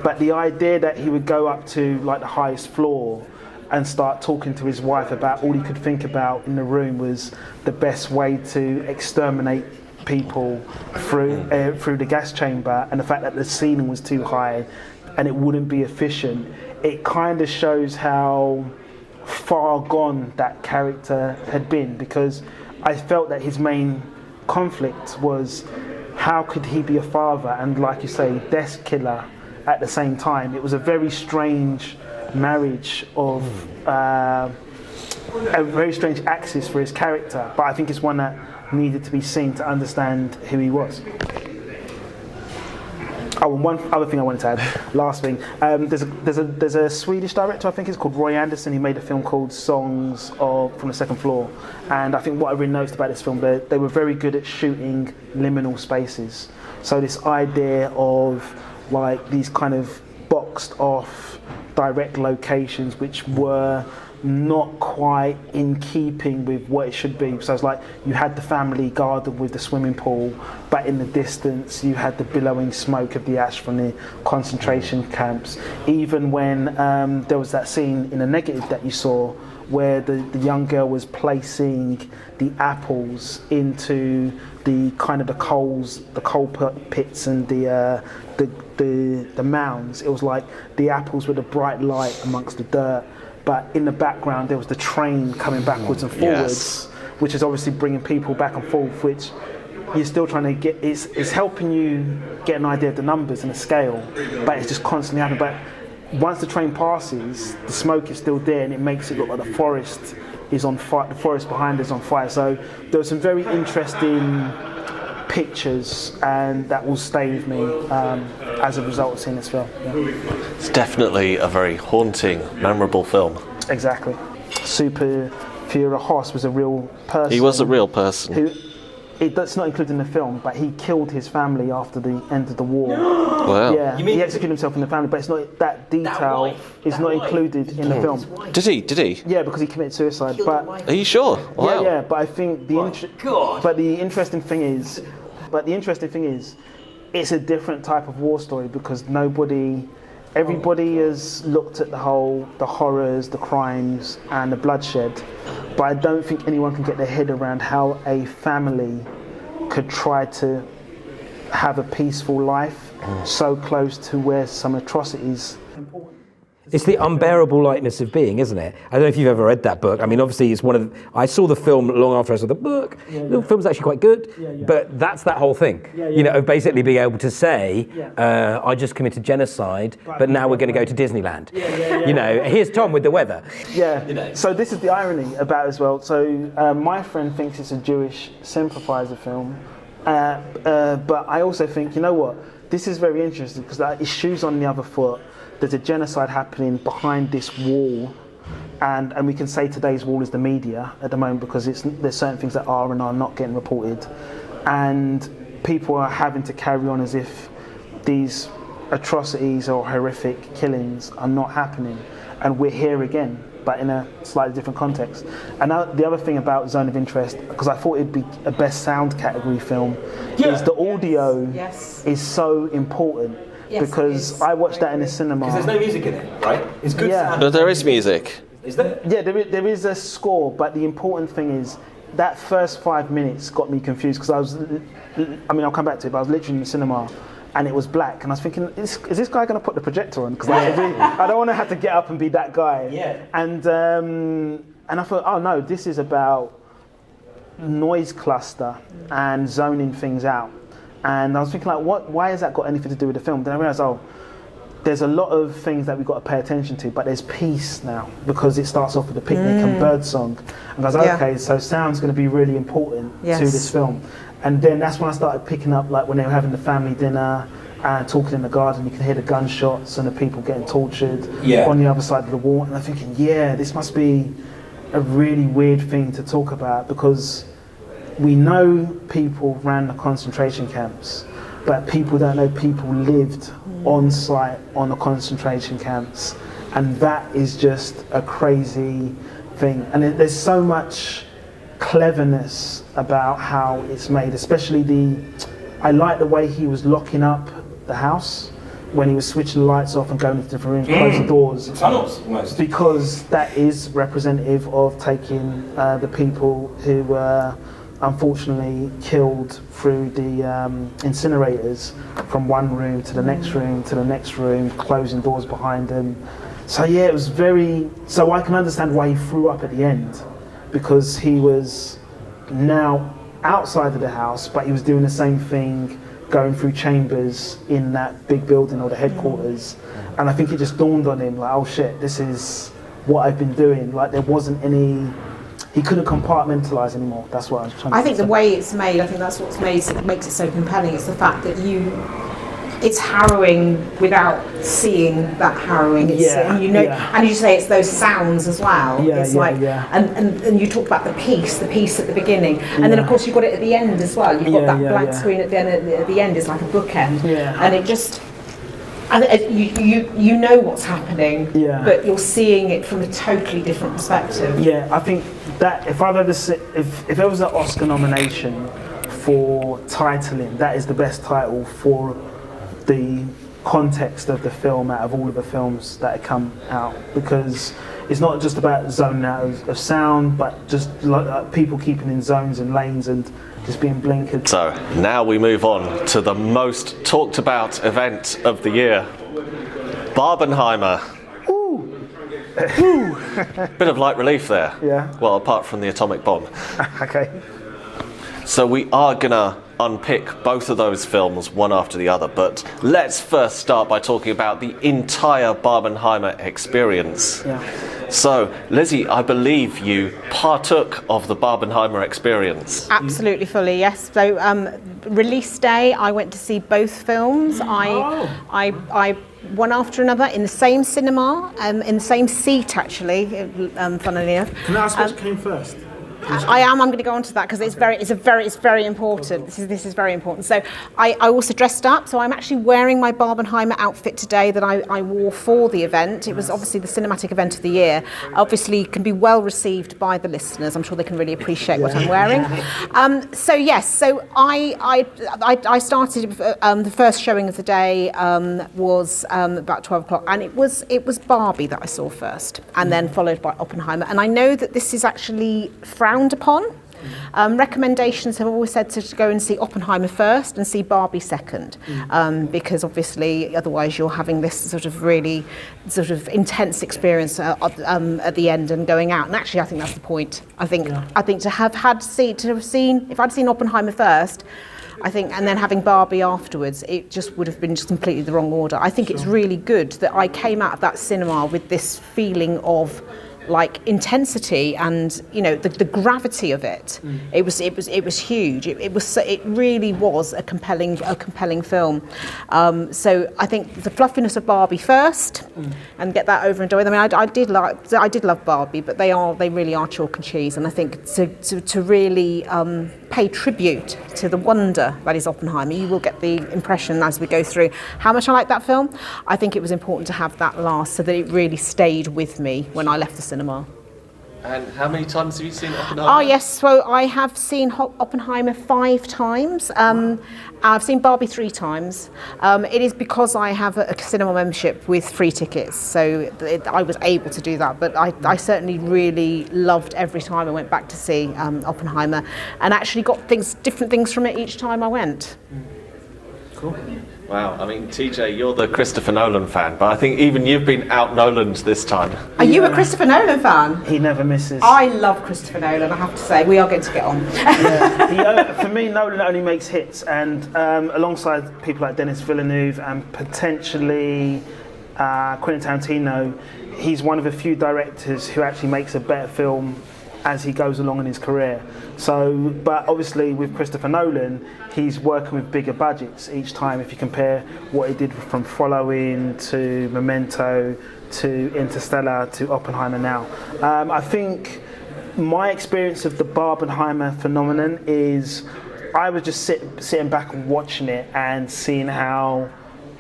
But the idea that he would go up to the highest floor and start talking to his wife about all he could think about in the room was the best way to exterminate people through the gas chamber, and the fact that the ceiling was too high and it wouldn't be efficient, it kind of shows how far gone that character had been, because I felt that his main conflict was how could he be a father and, like you say, death killer at the same time. It was a very strange marriage of a very strange axis for his character, but I think it's one that needed to be seen to understand who he was. Oh, and one other thing I wanted to add, last thing. There's a Swedish director, I think it's called Roy Andersson. He made a film called Songs from the Second Floor, and I think what I really noticed about this film, they were very good at shooting liminal spaces. So this idea of these kind of boxed off direct locations which were not quite in keeping with what it should be. So it's you had the family garden with the swimming pool, but in the distance you had the billowing smoke of the ash from the concentration camps. Even when there was that scene in a negative that you saw where the young girl was placing the apples into the kind of the coal pits and the mounds. It was the apples were the bright light amongst the dirt. But in the background, there was the train coming backwards and forwards, which is obviously bringing people back and forth, which you're still trying to get. It's helping you get an idea of the numbers and the scale, but it's just constantly happening. But once the train passes, the smoke is still there, and it makes it look like the forest is on fire. The forest behind is on fire. So there were some very interesting pictures, and that will stay with me as a result of seeing this film. It's definitely a very haunting, memorable film. Exactly. Super Führer Hoss was a real person. He was a real person. That's not included in the film, but he killed his family after the end of the war. Wow. Yeah, he executed himself in the family, but it's not that detail is not included in the film. Did he? Yeah, because he committed suicide. But are you sure? Wow. Yeah. But I think the interesting thing is, it's a different type of war story because everybody has looked at the horrors, the crimes, and the bloodshed, but I don't think anyone can get their head around how a family could try to have a peaceful life so close to where some atrocities. It's the unbearable lightness of being, isn't it? I don't know if you've ever read that book. I mean, obviously, it's I saw the film long after I saw the book. The film's actually quite good, but that's that whole thing, of basically being able to say, I just committed genocide, but now we're going to go to Disneyland. Here's Tom with the weather. Yeah. So this is the irony about it as well. So my friend thinks it's a Jewish sympathizer film, but I also think, you know what? This is very interesting because it shoes on the other foot. There's a genocide happening behind this wall, and we can say today's wall is the media at the moment because there's certain things that are and are not getting reported, and people are having to carry on as if these atrocities or horrific killings are not happening, and we're here again, but in a slightly different context. And now the other thing about Zone of Interest, because I thought it'd be a best sound category film, is the audio is so important. Because I watched that in the cinema. Because there's no music in it, right? It's good sound. But there is music. Is there? Yeah, there is a score, but the important thing is that first 5 minutes got me confused because I'll come back to it, but I was literally in the cinema and it was black, and I was thinking, is this guy going to put the projector on? Because I don't want to have to get up and be that guy. Yeah. And I thought, oh no, this is about noise cluster and zoning things out. And I was thinking, like, why has that got anything to do with the film? Then I realised, there's a lot of things that we've got to pay attention to, but there's peace now because it starts off with a picnic and birdsong. And I was like, okay, so sound's going to be really important to this film. And then that's when I started picking up, like when they were having the family dinner and talking in the garden, you can hear the gunshots and the people getting tortured on the other side of the wall. And I'm thinking, this must be a really weird thing to talk about, because we know people ran the concentration camps, but people don't know people lived on site on the concentration camps, and that is just a crazy thing. And there's so much cleverness about how it's made, especially I like the way he was locking up the house when he was switching the lights off and going into different rooms, closing doors. Tunnels, almost. Because that is representative of taking the people who were unfortunately killed through the incinerators from one room to the next room to the next room, closing doors behind them. So it was so I can understand why he threw up at the end, because he was now outside of the house, but he was doing the same thing, going through chambers in that big building or the headquarters. And I think it just dawned on him, like, oh shit, this is what I've been doing. Like, there wasn't any, he couldn't compartmentalise anymore. That's what I was trying to say. I think the way it's made, I think that's what makes it so compelling. It's the fact that it's harrowing without seeing that harrowing. And you say it's those sounds as well. And you talked about the peace at the beginning, and then of course you've got it at the end as well. You've got that blank screen at the end is like a bookend, and it just. You know what's happening, but you're seeing it from a totally different perspective. Yeah, I think that if there was an Oscar nomination for titling, that is the best title for the context of the film out of all of the films that have come out, because it's not just about zoning out of sound, but just like people keeping in zones and lanes and just being blinkered. So now we move on to the most talked about event of the year, Barbenheimer. Bit of light relief there. Yeah. Well, apart from the atomic bomb. Okay. So we are gonna unpick both of those films one after the other, but let's first start by talking about the entire Barbenheimer experience. Yeah. So, Lizzie, I believe you partook of the Barbenheimer experience. Absolutely, fully, yes. So, release day, I went to see both films. I one after another in the same cinema, in the same seat actually, funnily enough. Can I ask which came first? I'm going to go on to that because it's very important. This is very important. So I also dressed up. So I'm actually wearing my Barbenheimer outfit today that I wore for the event. It was obviously the cinematic event of the year. Obviously can be well received by the listeners. I'm sure they can really appreciate what I'm wearing. So I started, the first showing of the day was about 12 o'clock, and it was Barbie that I saw first, and then followed by Oppenheimer. And I know that this is actually frowned upon. Recommendations have always said to go and see Oppenheimer first and see Barbie second, because obviously otherwise you're having this sort of really sort of intense experience at the end and going out. And actually I think that's the point. I think to have seen if I'd seen Oppenheimer first, I think, and then having Barbie afterwards, it just would have been just completely the wrong order. I think it's really good that I came out of that cinema with this feeling of like intensity and the gravity of it. It was huge. It really was a compelling film. So I think the fluffiness of Barbie first, and get that over and done with. I mean, I did love Barbie, but they really are chalk and cheese. And I think to really pay tribute to the wonder that is Oppenheimer, you will get the impression as we go through how much I like that film. I think it was important to have that last so that it really stayed with me when I left the cinema. And how many times have you seen Oppenheimer? Oh yes, so I have seen Oppenheimer 5 times. I've seen Barbie 3 times. It is because I have a cinema membership with free tickets, so I was able to do that. But I certainly really loved every time I went back to see Oppenheimer, and actually got different things from it each time I went. Cool. Wow, I mean, TJ, you're the Christopher Nolan fan, but I think even you've been out-Nolaned this time. Are you a Christopher Nolan fan? He never misses. I love Christopher Nolan, I have to say. We are going to get on. For me, Nolan only makes hits, and alongside people like Denis Villeneuve and potentially Quentin Tarantino, he's one of a few directors who actually makes a better film as he goes along in his career. So, but obviously with Christopher Nolan, he's working with bigger budgets each time. If you compare what he did from Following to Memento to Interstellar to Oppenheimer now. I think my experience of the Barbenheimer phenomenon is I was just sitting back and watching it and seeing how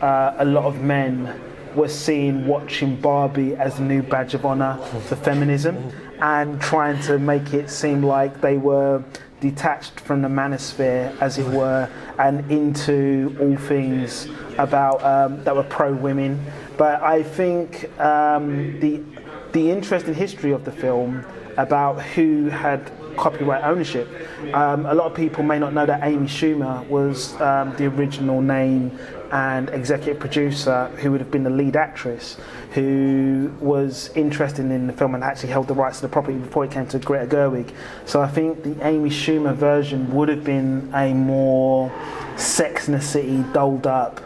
a lot of men were seeing watching Barbie as the new badge of honor for feminism, and trying to make it seem like they were detached from the manosphere, as it were, and into all things about that were pro-women. But I think the interesting history of the film about who had copyright ownership. A lot of people may not know that Amy Schumer was the original name and executive producer, who would have been the lead actress, who was interested in the film and actually held the rights to the property before it came to Greta Gerwig. So I think the Amy Schumer version would have been a more Sex and the City, dolled up,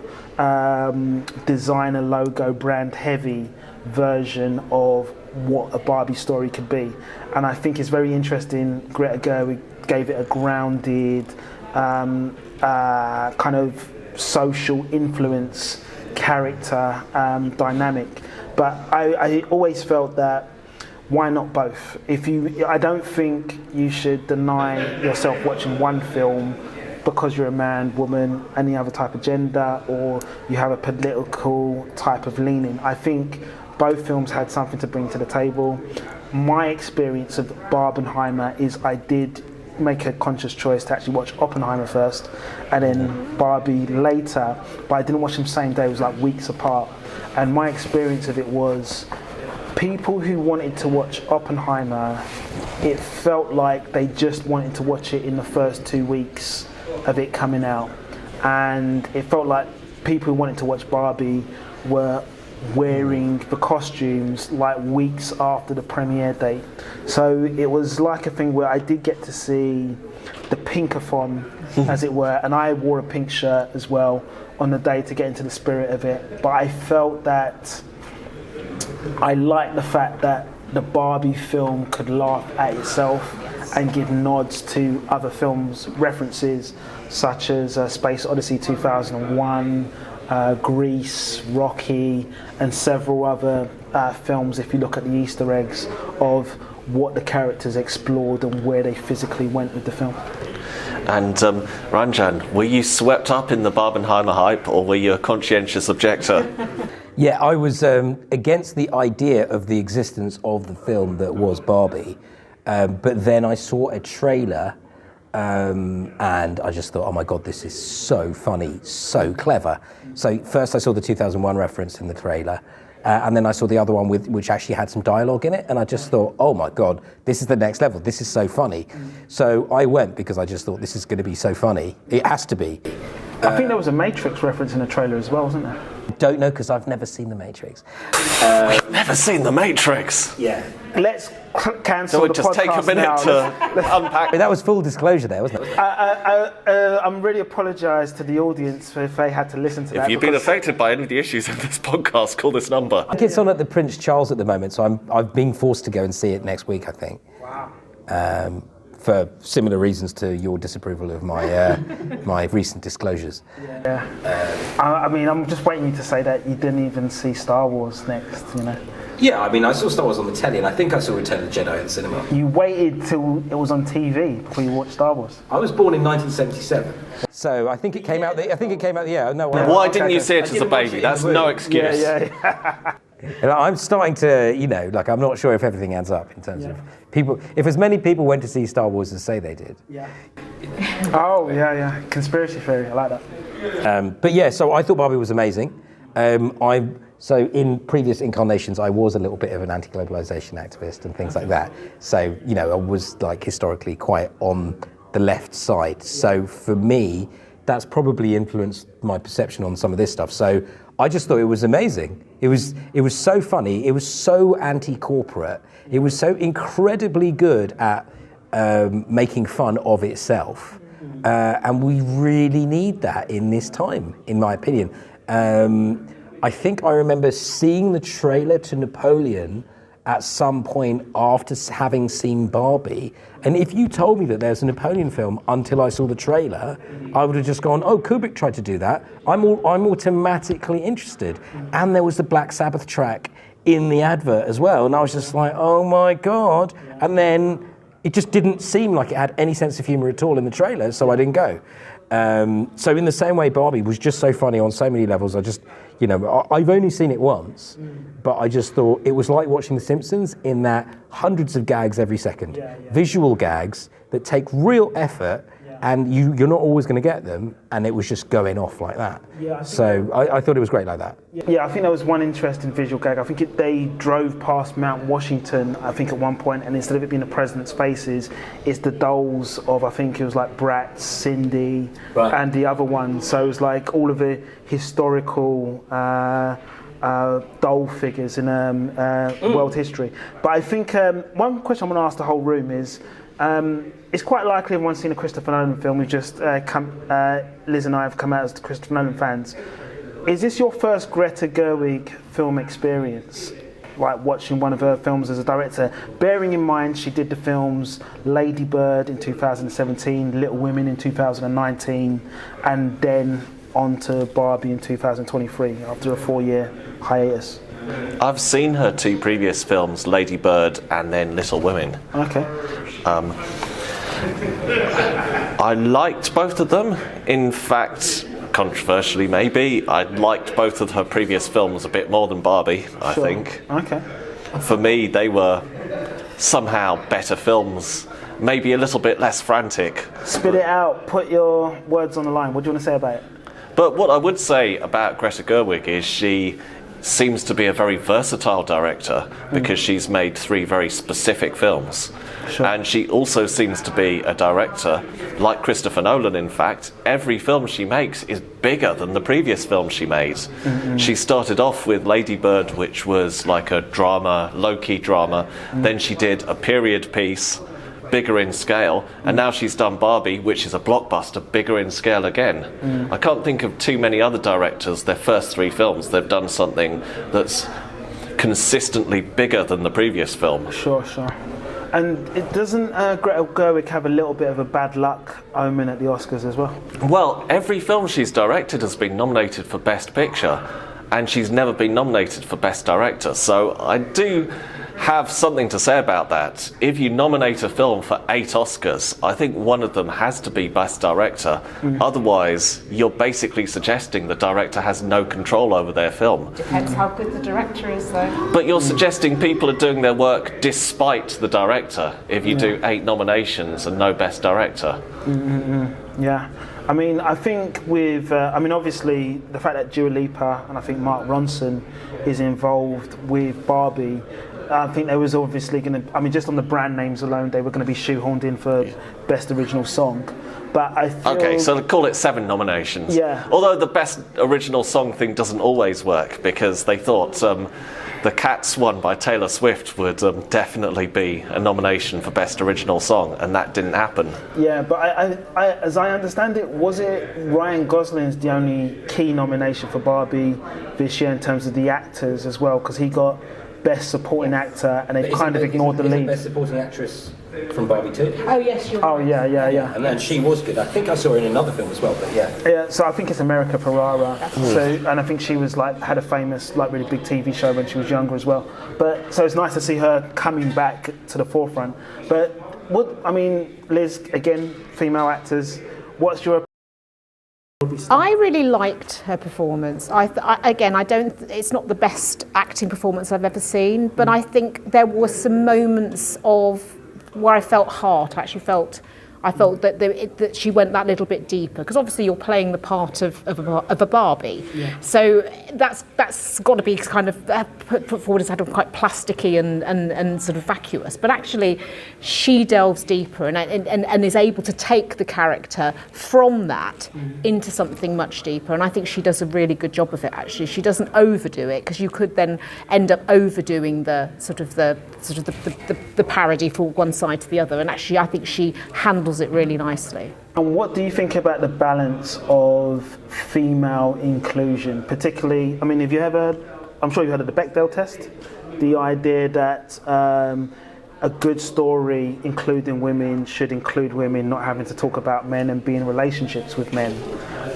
designer logo, brand heavy version of what a Barbie story could be. And I think it's very interesting, Greta Gerwig gave it a grounded kind of social influence character dynamic. But I always felt that why not both? I don't think you should deny yourself watching one film because you're a man, woman, any other type of gender, or you have a political type of leaning. I think both films had something to bring to the table. My experience of Barbenheimer is I did make a conscious choice to actually watch Oppenheimer first and then Barbie later, but I didn't watch them same day. It was like weeks apart. And my experience of it was people who wanted to watch Oppenheimer, it felt like they just wanted to watch it in the first 2 weeks of it coming out, and it felt like people who wanted to watch Barbie were wearing the costumes like weeks after the premiere date. So it was like a thing where I did get to see the pinkathon, as it were, and I wore a pink shirt as well on the day to get into the spirit of it. But I felt that I liked the fact that the Barbie film could laugh at itself and give nods to other films, references such as Space Odyssey 2001, Grease, Rocky, and several other films, if you look at the Easter eggs of what the characters explored and where they physically went with the film. And Ranjan, were you swept up in the Barbenheimer hype, or were you a conscientious objector? Yeah, I was against the idea of the existence of the film that was Barbie, but then I saw a trailer and I just thought, oh my God, this is so funny, so clever. So first I saw the 2001 reference in the trailer, and then I saw the other one which actually had some dialogue in it, and I just thought, oh my God, this is the next level, this is so funny. So I went because I just thought this is going to be so funny. It has to be. I think there was a Matrix reference in the trailer as well, wasn't there? Don't know because I've never seen The Matrix. We've never seen The Matrix. Yeah. Let's cancel So the just take a podcast minute now. to unpack. That was full disclosure there, wasn't it? I'm really apologise to the audience if they had to listen to that. If you've been affected by any of the issues in this podcast, call this number. I think it's on at the Prince Charles at the moment, so I've been forced to go and see it next week, I think. Wow. For similar reasons to your disapproval of my my recent disclosures. Yeah. I mean, I'm just waiting you to say that you didn't even see Star Wars next, you know. Yeah, I mean, I saw Star Wars on the telly, and I think I saw Return of the Jedi in the cinema. You waited till it was on TV before you watched Star Wars. I was born in 1977. So I think it came out. Why didn't you see it as a baby? That's no excuse. Yeah. I'm starting to, I'm not sure if everything adds up in terms of people. If as many people went to see Star Wars as say they did. Yeah. Oh, yeah. Conspiracy theory, I like that. But yeah, so I thought Barbie was amazing. So in previous incarnations, I was a little bit of an anti-globalization activist and things like that. So, I was historically quite on the left side. So for me, that's probably influenced my perception on some of this stuff. So I just thought it was amazing. It was so funny. It was so anti-corporate. It was so incredibly good at making fun of itself. And we really need that in this time, in my opinion. I think I remember seeing the trailer to Napoleon at some point after having seen Barbie. And if you told me that there's a Napoleon film until I saw the trailer, I would have just gone, oh, Kubrick tried to do that. I'm automatically interested. And there was the Black Sabbath track in the advert as well. And I was just like, oh my God. And then it just didn't seem like it had any sense of humor at all in the trailer, so I didn't go. So in the same way, Barbie was just so funny on so many levels. I've only seen it once, but I just thought it was like watching The Simpsons in that hundreds of gags every second. Visual gags that take real effort, and you're not always going to get them, and it was just going off like that. I thought it was great like that. Yeah, I think there was one interesting visual gag. I think they drove past Mount Washington, I think at one point, and instead of it being the president's faces, it's the dolls of, I think it was like Bratz, Cindy, and the other one. So it was like all of the historical doll figures in world history. But I think one question I'm going to ask the whole room is, it's quite likely everyone's seen a Christopher Nolan film. We've just Liz and I have come out as Christopher Nolan fans. Is this your first Greta Gerwig film experience? Like watching one of her films as a director, bearing in mind she did the films Lady Bird in 2017, Little Women in 2019, and then on to Barbie in 2023 after a 4-year hiatus. I've seen her 2 previous films, Lady Bird and then Little Women. Okay. I liked both of them. In fact, controversially maybe, I liked both of her previous films a bit more than Barbie, I think. Okay. For me, they were somehow better films, maybe a little bit less frantic. Spit it out, put your words on the line. What do you want to say about it? But what I would say about Greta Gerwig is she seems to be a very versatile director because she's made 3 very specific films. Sure. And she also seems to be a director, like Christopher Nolan in fact, every film she makes is bigger than the previous film she made. Mm-hmm. She started off with Lady Bird, which was like a drama, low-key drama. Then she did a period piece, bigger in scale, and now she's done Barbie, which is a blockbuster, bigger in scale again. I can't think of too many other directors, their first 3 films, they've done something that's consistently bigger than the previous film. Sure. And it doesn't Greta Gerwig have a little bit of a bad luck omen at the Oscars as well? Well, every film she's directed has been nominated for Best Picture, and she's never been nominated for Best Director, so I do have something to say about that. If you nominate a film for 8 Oscars, I think one of them has to be Best Director. Otherwise, you're basically suggesting the director has no control over their film. Depends how good the director is, though. But you're suggesting people are doing their work despite the director if you do 8 nominations and no Best Director. Yeah. I mean, I think with, obviously, the fact that Dua Lipa and I think Mark Ronson is involved with Barbie, I think there was obviously going to, I mean, just on the brand names alone, they were going to be shoehorned in for Best Original Song. But I feel... Okay, so call it 7 nominations. Yeah. Although the Best Original Song thing doesn't always work, because they thought the Cats one by Taylor Swift would definitely be a nomination for Best Original Song, and that didn't happen. Yeah, but I as I understand it, was it Ryan Gosling's the only key nomination for Barbie this year in terms of the actors as well? Because he got Best Supporting Actor, and they've kind of ignored the lead. Best Supporting Actress from Barbie too. Oh yes, you're right. Oh yeah. And then she was good. I think I saw her in another film as well, but yeah. Yeah, so I think it's America Ferrara. And I think she was had a famous, really big TV show when she was younger as well. But so it's nice to see her coming back to the forefront. But Liz, again, female actors. What's your? I really liked her performance. It's not the best acting performance I've ever seen, but I think there were some moments of where I felt heart. I felt that she went that little bit deeper, because obviously you're playing the part of a Barbie, so that's got to be kind of put forward as kind of quite plasticky and sort of vacuous. But actually, she delves deeper and is able to take the character from that into something much deeper. And I think she does a really good job of it. Actually, she doesn't overdo it, because you could then end up overdoing the parody for one side to the other. And actually, I think she handles it really nicely. And what do you think about the balance of female inclusion, particularly? I mean, I'm sure you heard of the Bechdel test, the idea that a good story including women should include women not having to talk about men and be in relationships with men.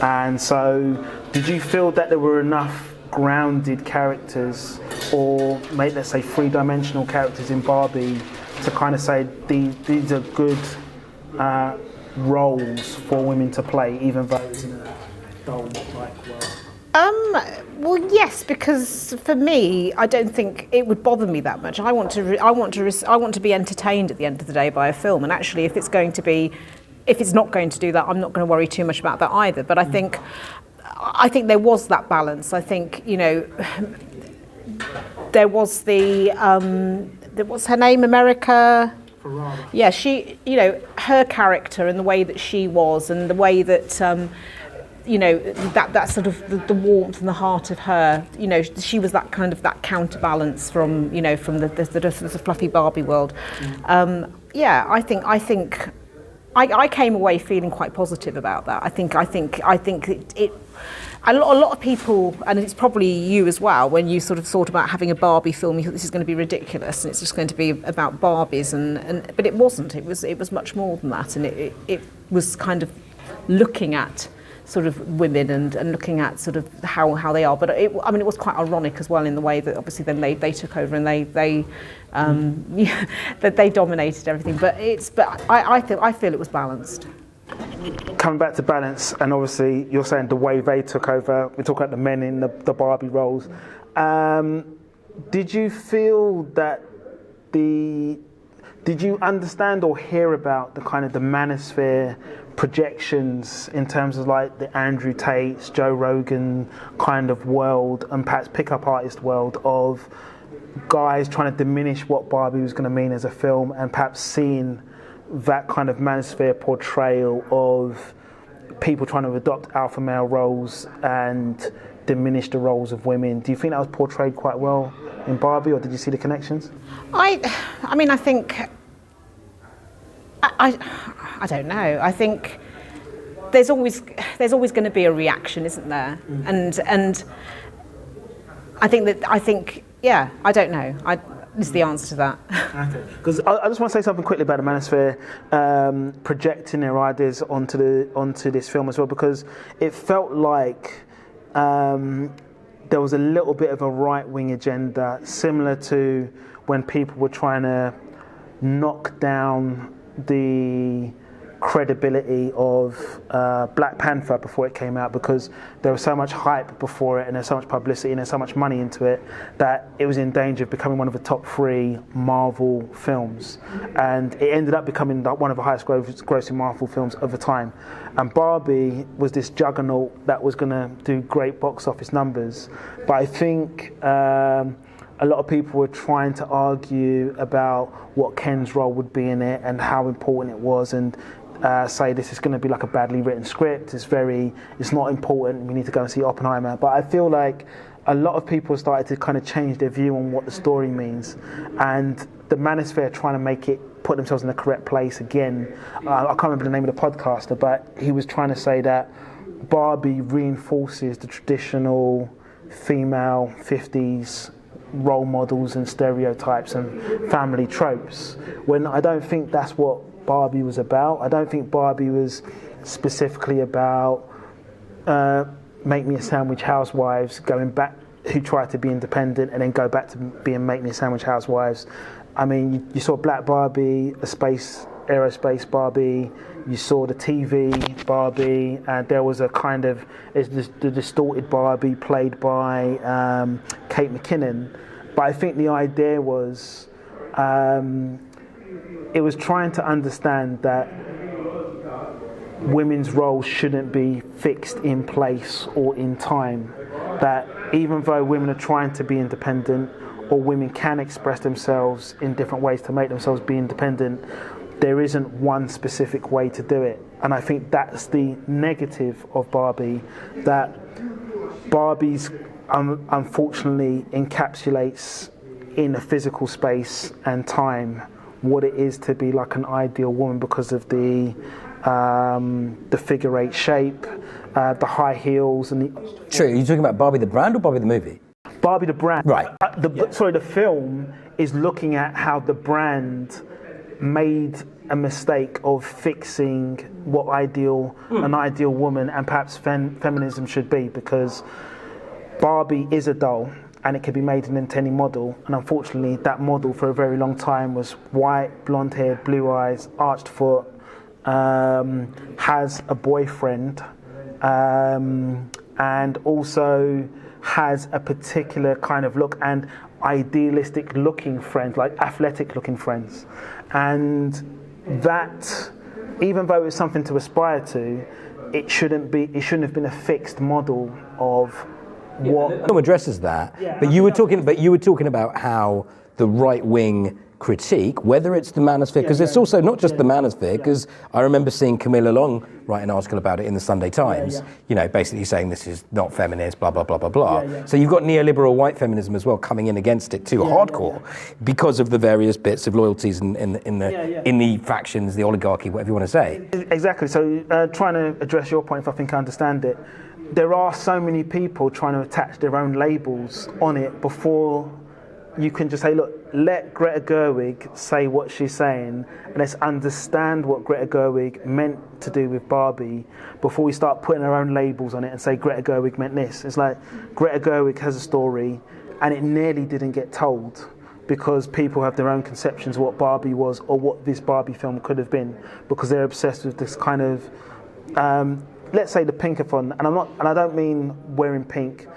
And so, did you feel that there were enough grounded characters, or let's say 3-dimensional characters in Barbie, to kind of say these are good roles for women to play, even though it's in a doll-like world? Well, yes, because for me, I don't think it would bother me that much. I want to be entertained at the end of the day by a film, and actually, if it's not going to do that, I'm not going to worry too much about that either. But I think there was that balance. I think, there was what's her name, America? Ferrara. Yeah, she, her character and the way that she was, and the way that, that sort of the warmth and the heart of her, she was that kind of that counterbalance from the fluffy Barbie world. I think I came away feeling quite positive about that. I think it a lot of people, and it's probably you as well, when you sort of thought about having a Barbie film, you thought this is going to be ridiculous and it's just going to be about Barbies, but it wasn't. It was much more than that, and it was kind of looking at sort of women and looking at sort of how they are. But it was quite ironic as well, in the way that obviously then they took over and that they dominated everything. But I feel it was balanced. Coming back to balance, and obviously you're saying the way they took over, we're talking about the men in the Barbie roles. Did you feel that did you understand or hear about the kind of the manosphere projections in terms of like the Andrew Tates, Joe Rogan kind of world, and perhaps pickup artist world of guys trying to diminish what Barbie was going to mean as a film, and perhaps seeing that kind of manosphere portrayal of people trying to adopt alpha male roles and diminish the roles of women? Do you think that was portrayed quite well in Barbie, or did you see the connections? I think I don't know. I think there's always going to be a reaction, isn't there? And I think I don't know. Is the answer to that. Okay. Because I just want to say something quickly about the manosphere projecting their ideas onto this film as well, because it felt like there was a little bit of a right-wing agenda, similar to when people were trying to knock down the credibility of Black Panther before it came out, because there was so much hype before it and there's so much publicity and there's so much money into it that it was in danger of becoming one of the top 3 Marvel films, and it ended up becoming one of the highest grossing Marvel films of the time. And Barbie was this juggernaut that was going to do great box office numbers, but I think a lot of people were trying to argue about what Ken's role would be in it and how important it was, and say this is going to be like a badly written script. It's not important. We need to go and see Oppenheimer. But I feel like a lot of people started to kind of change their view on what the story means, and the Manosphere trying to make it put themselves in the correct place again. I can't remember the name of the podcaster, but he was trying to say that Barbie reinforces the traditional female 50s role models and stereotypes and family tropes, when I don't think that's what Barbie was about. I don't think Barbie was specifically about Make Me a Sandwich housewives going back, who try to be independent and then go back to being Make Me a Sandwich housewives. I mean, you saw Black Barbie, aerospace Barbie, you saw the TV Barbie, and there was a kind of the distorted Barbie played by Kate McKinnon. But I think the idea was it was trying to understand that women's roles shouldn't be fixed in place or in time. That even though women are trying to be independent, or women can express themselves in different ways to make themselves be independent, there isn't one specific way to do it. And I think that's the negative of Barbie, that Barbie's unfortunately encapsulates in a physical space and time what it is to be like an ideal woman, because of the figure eight shape, the high heels, and the... True. Are you talking about Barbie the brand or Barbie the movie? Barbie the brand. Right. Sorry, the film is looking at how the brand made a mistake of fixing what an ideal woman and perhaps feminism should be, because Barbie is a doll and it can be made into any model, and unfortunately that model for a very long time was white, blonde hair, blue eyes, arched foot, has a boyfriend, and also has a particular kind of look and idealistic looking friends, like athletic looking friends. And that, even though it's something to aspire to, it shouldn't have been a fixed model of what... No addresses that, but you were talking about how the right wing critique, whether it's the Manosphere, because it's also not just the Manosphere, because I remember seeing Camilla Long write an article about it in the Sunday Times, basically saying this is not feminist, blah, blah, blah, blah, blah. So you've got neoliberal white feminism as well coming in against it too, hardcore, because of the various bits of loyalties in the factions, the oligarchy, whatever you want to say. Exactly. So trying to address your point, if I think I understand it, there are so many people trying to attach their own labels on it before you can just say, look, let Greta Gerwig say what she's saying, and let's understand what Greta Gerwig meant to do with Barbie before we start putting our own labels on it and say Greta Gerwig meant this. It's like Greta Gerwig has a story and it nearly didn't get told because people have their own conceptions of what Barbie was or what this Barbie film could have been, because they're obsessed with this kind of, let's say the pinkathon, and I don't mean wearing pink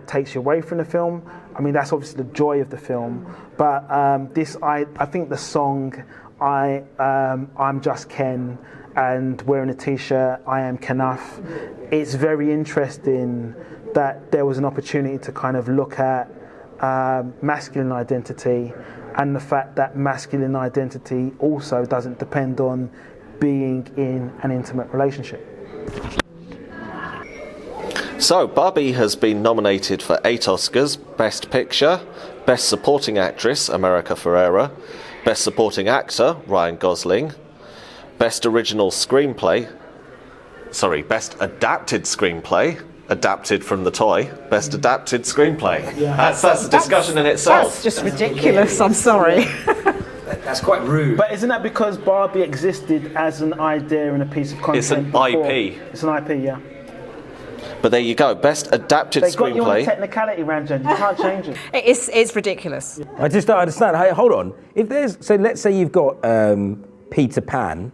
takes you away from the film. I mean, that's obviously the joy of the film, but I think the song I'm Just Ken and wearing a t-shirt, I am Kenaf, it's very interesting that there was an opportunity to kind of look at masculine identity, and the fact that masculine identity also doesn't depend on being in an intimate relationship. So, Barbie has been nominated for 8 Oscars: Best Picture, Best Supporting Actress, America Ferrera, Best Supporting Actor, Ryan Gosling, Best Original Screenplay, Best Adapted Screenplay, adapted from the toy, Best Adapted Screenplay. Yeah. That's a discussion in itself. That's just ridiculous, I'm sorry. That's quite rude. But isn't that because Barbie existed as an idea and a piece of content? It's an before? IP. It's an IP, yeah. But there you go, Best Adapted They Screenplay. got you on a technicality, Ranjan. You can't change it. It's ridiculous. I just don't understand. Hey, hold on. So let's say you've got Peter Pan.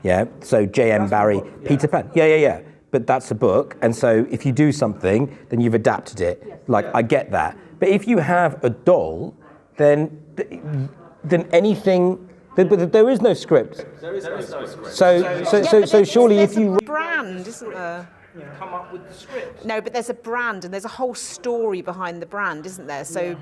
Yeah. So J.M. Barrie, Peter Pan. Yeah. But that's a book, and so if you do something, then you've adapted it. I get that. But if you have a doll, then anything. But there is no script. There is no script. So surely if you brand, isn't there? come up with the script. No, but there's a brand and there's a whole story behind the brand, isn't there? So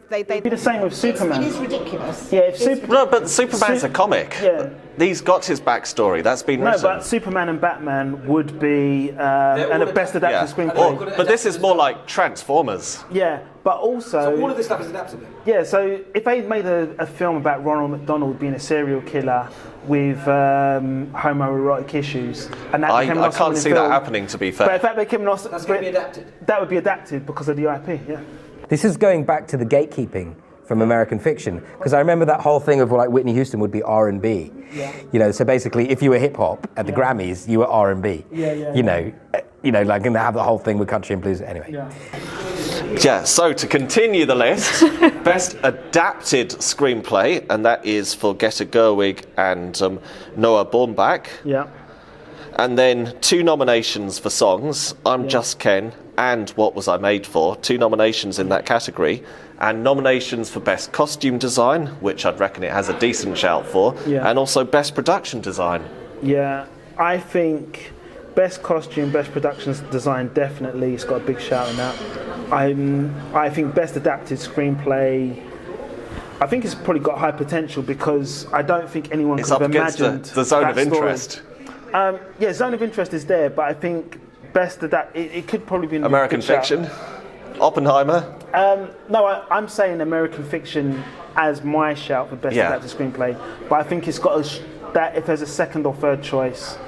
they be the same with Superman. It is ridiculous. Yeah, no, but Superman's a comic. Yeah. He's got his backstory. That's been written. No, but Superman and Batman would be and the best adapted screenplay. But this is more like Transformers. Yeah, but also... So all of this stuff is adapted then? Yeah, so if they made a film about Ronald McDonald being a serial killer with homoerotic issues, and that became I can't see that happening, to be fair. But if that became that's going to be adapted. That would be adapted because of the IP. Yeah. This is going back to the gatekeeping from American fiction, because I remember that whole thing of like Whitney Houston would be R&B. Yeah. You know, so basically, if you were hip hop at the Grammys, you were R&B. You know, like, and they have the whole thing with country and blues. Anyway. Yeah, so to continue the list, best adapted screenplay, and that is for Greta Gerwig and Noah Baumbach. Yeah. And then 2 nominations for songs, I'm Just Ken and What Was I Made For, 2 nominations in that category, and nominations for best costume design, which I'd reckon it has a decent shout for, and also best production design. Yeah, I think best costume, best production design, definitely it's got a big shout in that. I think best adapted screenplay, I think it's probably got high potential because I don't think anyone could have imagined the zone that of interest. Story. Yeah, zone of interest is there, but I think best it could probably be American fiction, Oppenheimer. No, I'm saying American fiction as my shout for best adapted screenplay, but I think it's got that if there's a second or third choice,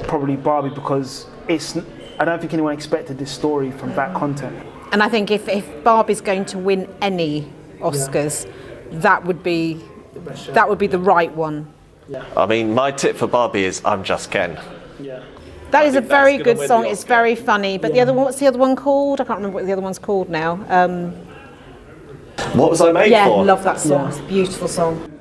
probably Barbie, because I don't think anyone expected this story from that content. And I think if Barbie's going to win any Oscars, that would be the right one. I mean, my tip for Barbie is I'm Just Ken. Yeah. That is a very good song. It's very funny. But the other one, what's the other one called? I can't remember what the other one's called now. What Was I Made For? Yeah, love that song. It's a beautiful song.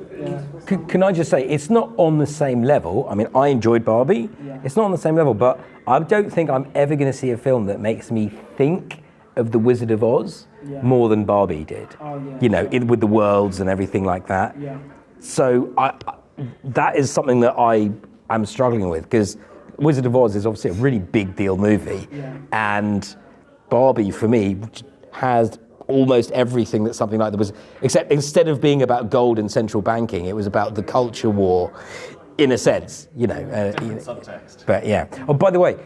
Can I just say, it's not on the same level. I mean, I enjoyed Barbie. It's not on the same level, but I don't think I'm ever going to see a film that makes me think of The Wizard of Oz more than Barbie did. You know, with the worlds and everything like that. So that is something that I am struggling with, because Wizard of Oz is obviously a really big deal movie, and Barbie for me has almost everything that something like that was, except instead of being about gold and central banking, it was about the culture war, in a sense, you know. Subtext. But yeah. Oh, by the way,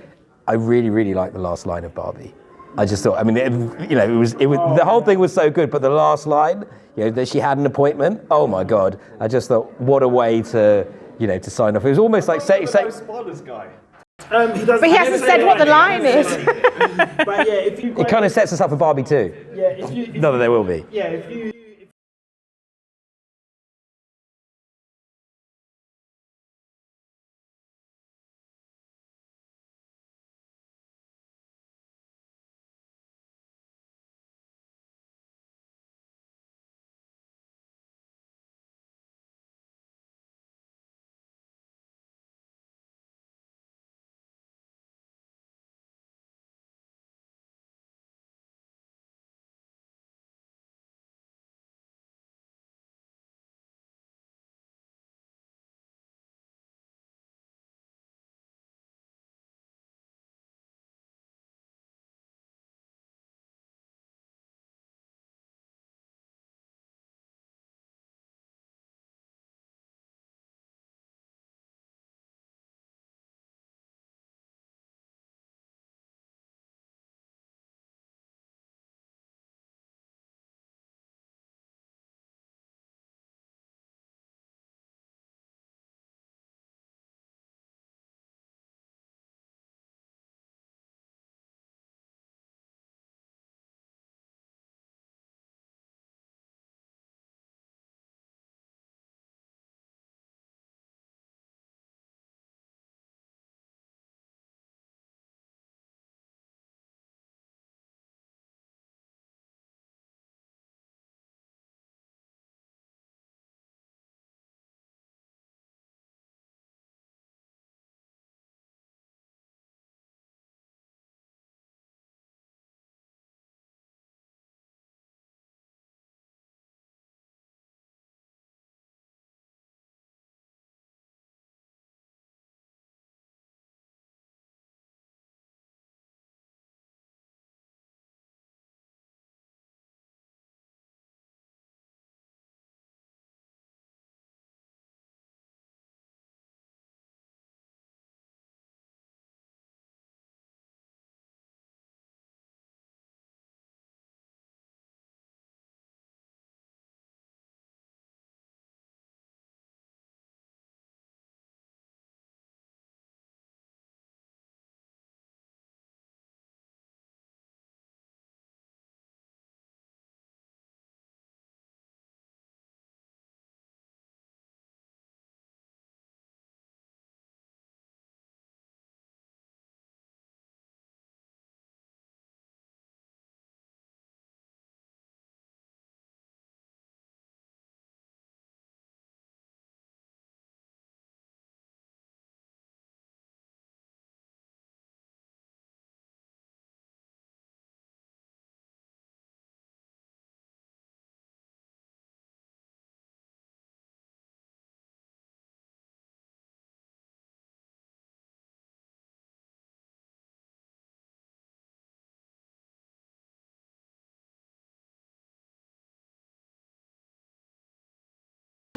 I really like the last line of Barbie. I just thought, I mean, it was the whole thing was so good, but the last line, you know, that she had an appointment. Oh my God! I just thought, what a way to, you know, to sign off. It was almost like say. Spoilers guy. But he hasn't said what the line is. But yeah, if you. It kind of sets us up for Barbie too. Yeah, if you. Not that there will be. Yeah, if you.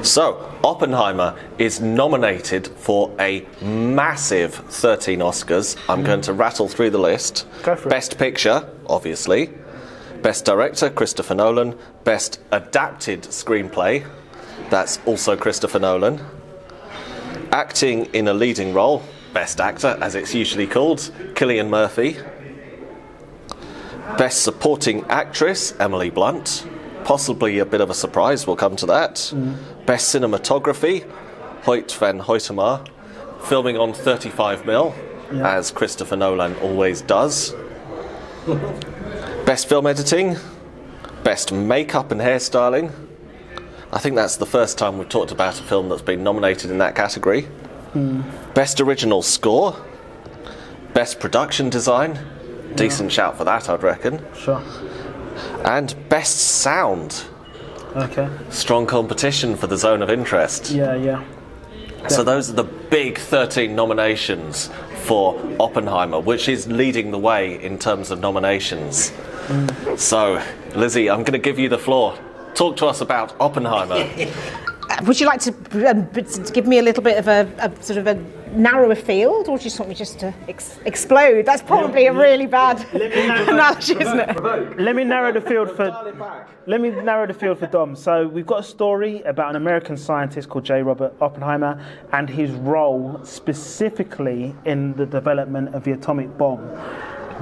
So, Oppenheimer is nominated for a massive 13 Oscars. I'm going to rattle through the list. Go for it. Best Picture, obviously. Best Director, Christopher Nolan. Best Adapted Screenplay, that's also Christopher Nolan. Acting in a leading role, Best Actor, as it's usually called, Cillian Murphy. Best Supporting Actress, Emily Blunt. Possibly a bit of a surprise, we'll come to that. Best Cinematography, Hoyt van Hoytema, filming on 35mm, as Christopher Nolan always does. Best Film Editing, Best Makeup and Hairstyling. I think that's the first time we've talked about a film that's been nominated in that category. Best Original Score, Best Production Design, decent shout for that, I'd reckon. Sure. And Best Sound. Okay. Strong competition for the zone of interest. Yeah. So those are the big 13 nominations for Oppenheimer, which is leading the way in terms of nominations. So, Lizzie, I'm going to give you the floor. Talk to us about Oppenheimer. Would you like to give me a little bit of a sort of a narrower field, or do you just want me just to explode? That's probably a really bad analogy, isn't it? Let me narrow the field for Dom. So we've got a story about an American scientist called J. Robert Oppenheimer and his role specifically in the development of the atomic bomb.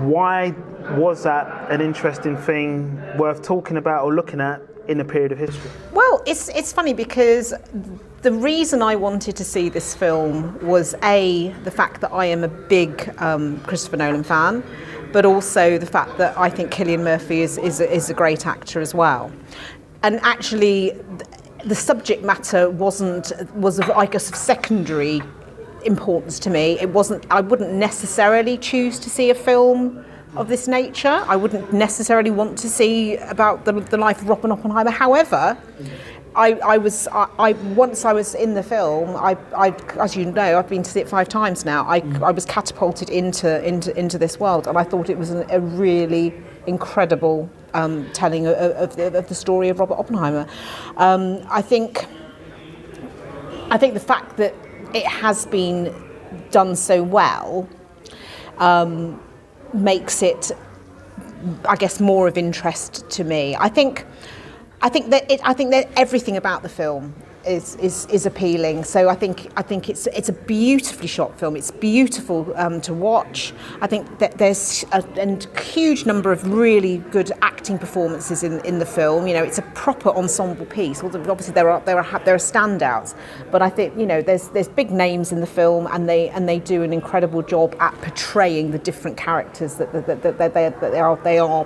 Why was that an interesting thing worth talking about or looking at in a period of history? Well, it's funny because the reason I wanted to see this film was the fact that I am a big Christopher Nolan fan, but also the fact that I think Cillian Murphy is a great actor as well. And actually, the subject matter was of, I guess, of secondary importance to me. I wouldn't necessarily choose to see a film of this nature. I wouldn't necessarily want to see about the life of Robert Oppenheimer. However, once I was in the film, I as you know, I've been to see it 5 times now. I was catapulted into this world, and I thought it was a really incredible telling of the story of Robert Oppenheimer. I think the fact that it has been done so well makes it, I guess, more of interest to me. I think that everything about the film is appealing. So I think it's a beautifully shot film. It's beautiful to watch. I think that there's a huge number of really good acting performances in the film. You know, it's a proper ensemble piece. Obviously there are standouts, but I think, you know, there's big names in the film, and they do an incredible job at portraying the different characters that they are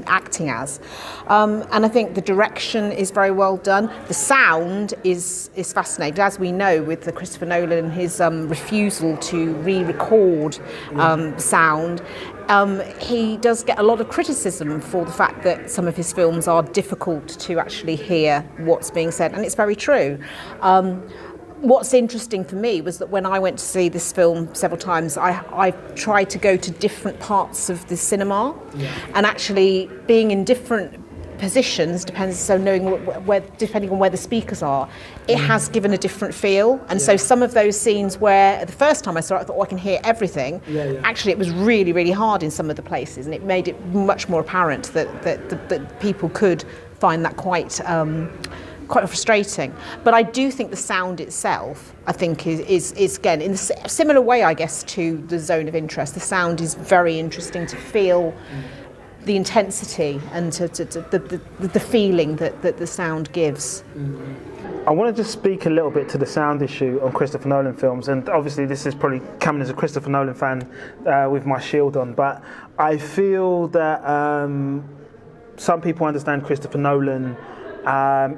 acting as, and I think the direction is very well done. The sound is fascinating, as we know with the Christopher Nolan and his refusal to re-record sound. He does get a lot of criticism for the fact that some of his films are difficult to actually hear what's being said, and it's very true. What's interesting for me was that when I went to see this film several times, I tried to go to different parts of the cinema, and actually being in different positions depending on where the speakers are, it has given a different feel. And so some of those scenes where the first time I saw it, I thought, I can hear everything. Actually, it was really, really hard in some of the places, and it made it much more apparent that people could find that quite frustrating. But I do think the sound itself, I think, is again, in a similar way, I guess, to the zone of interest. The sound is very interesting to feel the intensity and to the feeling that the sound gives. I want to just speak a little bit to the sound issue on Christopher Nolan films, and obviously this is probably coming as a Christopher Nolan fan with my shield on, but I feel that some people understand Christopher Nolan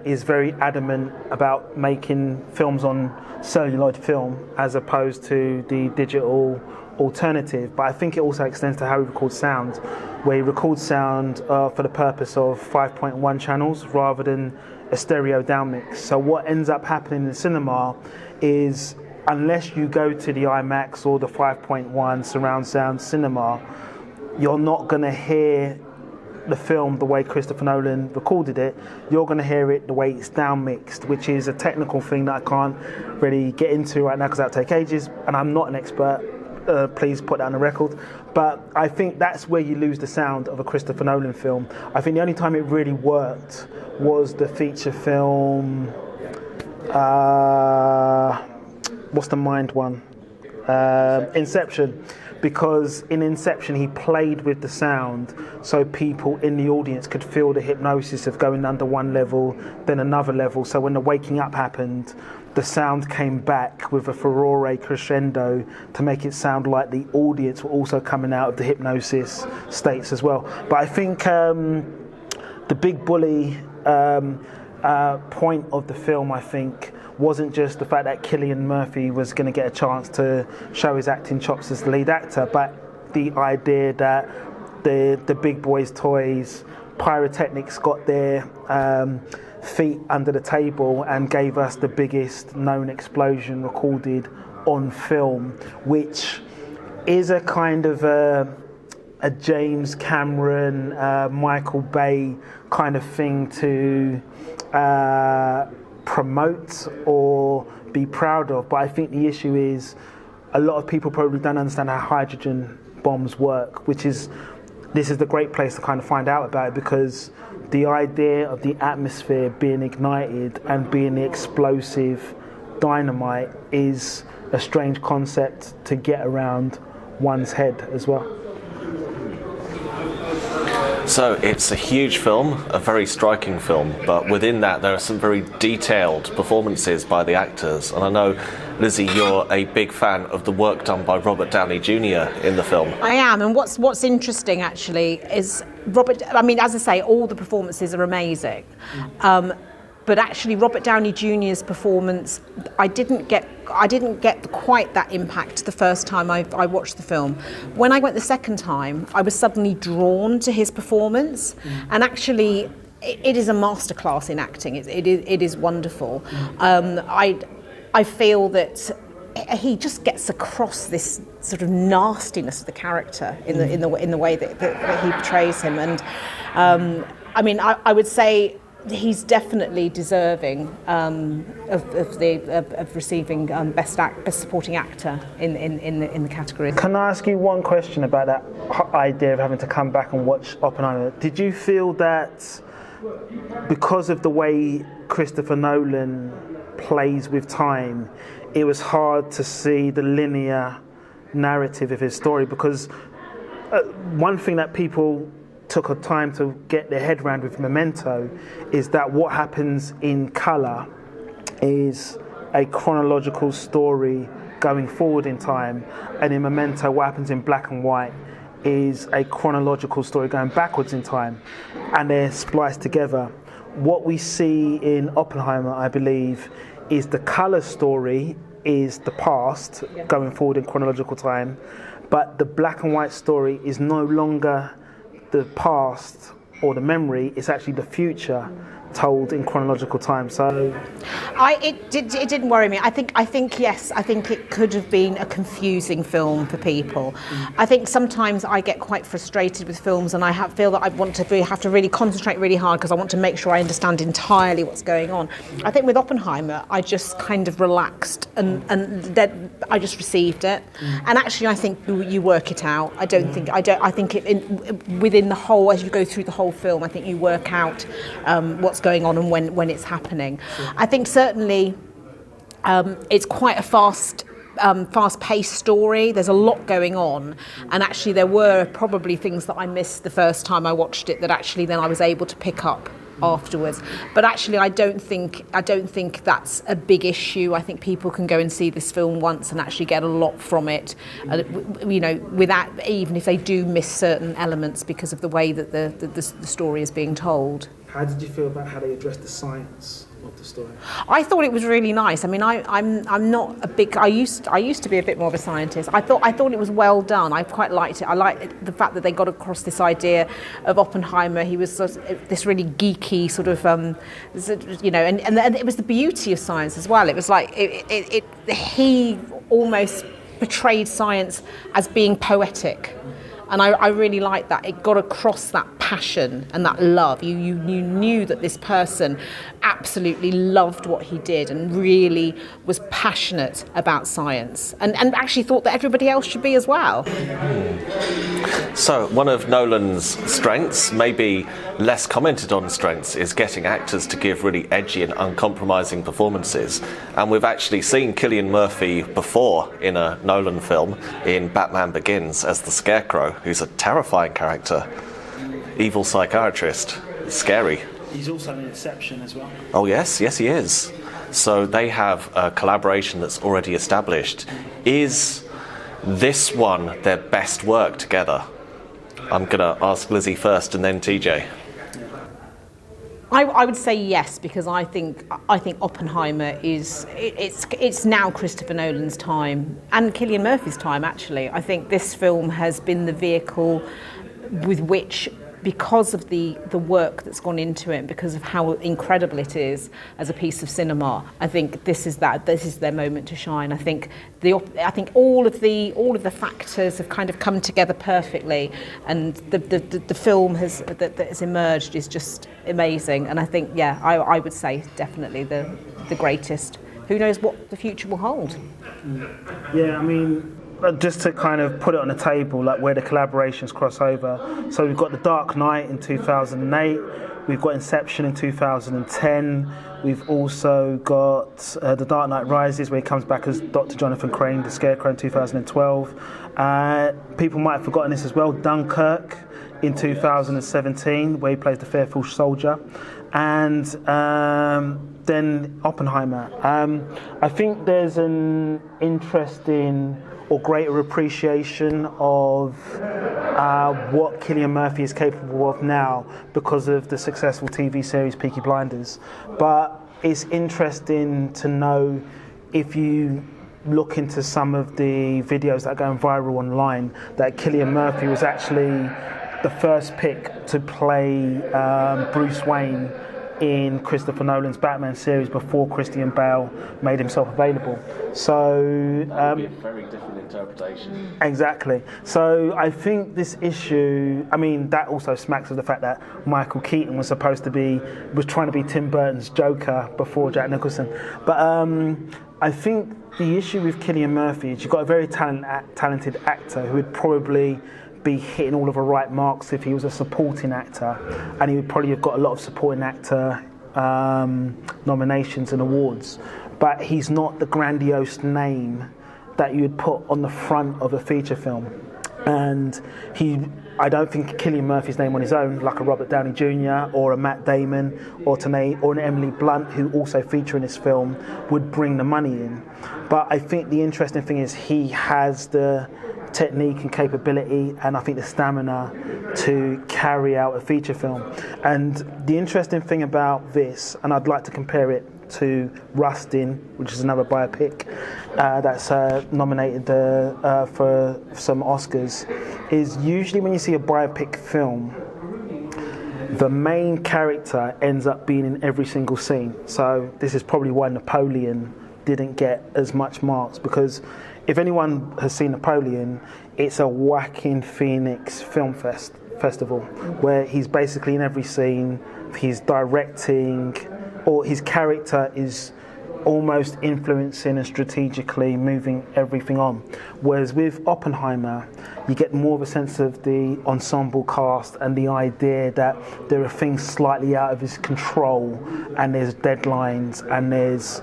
is very adamant about making films on celluloid film as opposed to the digital alternative, but I think it also extends to how he records sound, where he records sound for the purpose of 5.1 channels rather than a stereo down mix. So what ends up happening in the cinema is, unless you go to the IMAX or the 5.1 surround sound cinema, you're not going to hear the film the way Christopher Nolan recorded it, you're going to hear it the way it's down mixed, which is a technical thing that I can't really get into right now because that'll take ages, and I'm not an expert. Please put that on the record. But I think that's where you lose the sound of a Christopher Nolan film. I think the only time it really worked was the feature film. What's the mind one? Inception. Because in Inception he played with the sound so people in the audience could feel the hypnosis of going under one level, then another level. So when the waking up happened, the sound came back with a furore crescendo to make it sound like the audience were also coming out of the hypnosis states as well. But I think the big bully point of the film, I think, wasn't just the fact that Cillian Murphy was going to get a chance to show his acting chops as the lead actor, but the idea that the big boys' toys, pyrotechnics, got their feet under the table and gave us the biggest known explosion recorded on film, which is a kind of a James Cameron, Michael Bay kind of thing to promote or be proud of. But I think the issue is a lot of people probably don't understand how hydrogen bombs work, this is the great place to kind of find out about it, because the idea of the atmosphere being ignited and being the explosive dynamite is a strange concept to get around one's head as well. So it's a huge film, a very striking film, but within that there are some very detailed performances by the actors. And I know, Lizzie, you're a big fan of the work done by Robert Downey Jr. in the film. I am, and what's interesting actually is as I say, all the performances are amazing. But actually, Robert Downey Jr.'s performance, I didn't get quite that impact the first time I watched the film. When I went the second time, I was suddenly drawn to his performance, and actually, it is a masterclass in acting. It is wonderful. I feel that he just gets across this sort of nastiness of the character in the way that he portrays him, and I would say he's definitely deserving of receiving best supporting actor in the category. Can I ask you one question about that idea of having to come back and watch Oppenheimer? Did you feel that because of the way Christopher Nolan plays with time, it was hard to see the linear narrative of his story? Because one thing that people took a time to get their head around with Memento is that what happens in colour is a chronological story going forward in time, and in Memento what happens in black and white is a chronological story going backwards in time, and they're spliced together. What we see in Oppenheimer, I believe, is the colour story is the past going forward in chronological time, but the black and white story is no longer the past or the memory, it's actually the future told in chronological time. So it didn't worry me. I think yes, I think it could have been a confusing film for people. I think sometimes I get quite frustrated with films, and I feel that I have to really concentrate really hard because I want to make sure I understand entirely what's going on. I think with Oppenheimer, I just kind of relaxed and then I just received it. And actually, I think you work it out. I think within the whole, as you go through the whole film, I think you work out what's going on and when it's happening. I think certainly it's quite a fast-paced story. There's a lot going on, and actually there were probably things that I missed the first time I watched it that actually then I was able to pick up afterwards. But actually, I don't think that's a big issue. I think people can go and see this film once and actually get a lot from it, without, even if they do miss certain elements because of the way that the story is being told. How did you feel about how they addressed the science of the story? I thought it was really nice. I mean, I'm not a big. I used to be a bit more of a scientist. I thought it was well done. I quite liked it. I liked the fact that they got across this idea of Oppenheimer. He was sort of this really geeky sort of, and it was the beauty of science as well. It was like he almost portrayed science as being poetic. And I really liked that. It got across that passion and that love. You knew that this person absolutely loved what he did and really was passionate about science and actually thought that everybody else should be as well. So one of Nolan's strengths, maybe less commented on strengths, is getting actors to give really edgy and uncompromising performances. And we've actually seen Cillian Murphy before in a Nolan film, in Batman Begins, as the Scarecrow, who's a terrifying character. Evil psychiatrist. Scary. He's also in Inception as well. Oh yes, yes he is. So they have a collaboration that's already established. Is this one their best work together? I'm going to ask Lizzie first and then TJ. I would say yes, because I think Oppenheimer it's now Christopher Nolan's time and Cillian Murphy's time actually. I think this film has been the vehicle with which, because of the work that's gone into it, because of how incredible it is as a piece of cinema, I think this is their moment to shine. I think all of the factors have kind of come together perfectly, and the film that has emerged is just amazing. And I think I would say definitely the greatest. Who knows what the future will hold? Yeah, I mean, just to kind of put it on the table, like where the collaborations cross over. So we've got The Dark Knight in 2008, we've got Inception in 2010, we've also got The Dark Knight Rises, where he comes back as Dr. Jonathan Crane, the Scarecrow, in 2012. People might have forgotten this as well, Dunkirk in 2017, where he plays the Faithful Soldier. And then Oppenheimer. I think there's an interesting or greater appreciation of what Cillian Murphy is capable of now because of the successful TV series Peaky Blinders. But it's interesting to know, if you look into some of the videos that are going viral online, that Cillian Murphy was actually the first pick to play Bruce Wayne in Christopher Nolan's Batman series before Christian Bale made himself available. So That would be a very different interpretation. Exactly. So I think this issue, I mean, that also smacks of the fact that Michael Keaton was trying to be Tim Burton's Joker before Jack Nicholson. But I think the issue with Cillian Murphy is you've got a very talented actor who would probably be hitting all of the right marks if he was a supporting actor, and he would probably have got a lot of supporting actor nominations and awards, but he's not the grandiose name that you would put on the front of a feature film. And I don't think Cillian Murphy's name on his own, like a Robert Downey Jr. or a Matt Damon or an Emily Blunt, who also feature in this film, would bring the money in. But I think the interesting thing is he has the technique and capability, and I think the stamina to carry out a feature film. And the interesting thing about this, and I'd like to compare it to Rustin, which is another biopic that's nominated for some Oscars, is usually when you see a biopic film, the main character ends up being in every single scene. So this is probably why Napoleon didn't get as much marks, because if anyone has seen Napoleon, it's a Joaquin Phoenix film festival where he's basically in every scene, he's directing, or his character is almost influencing and strategically moving everything on. Whereas with Oppenheimer, you get more of a sense of the ensemble cast and the idea that there are things slightly out of his control, and there's deadlines, and there's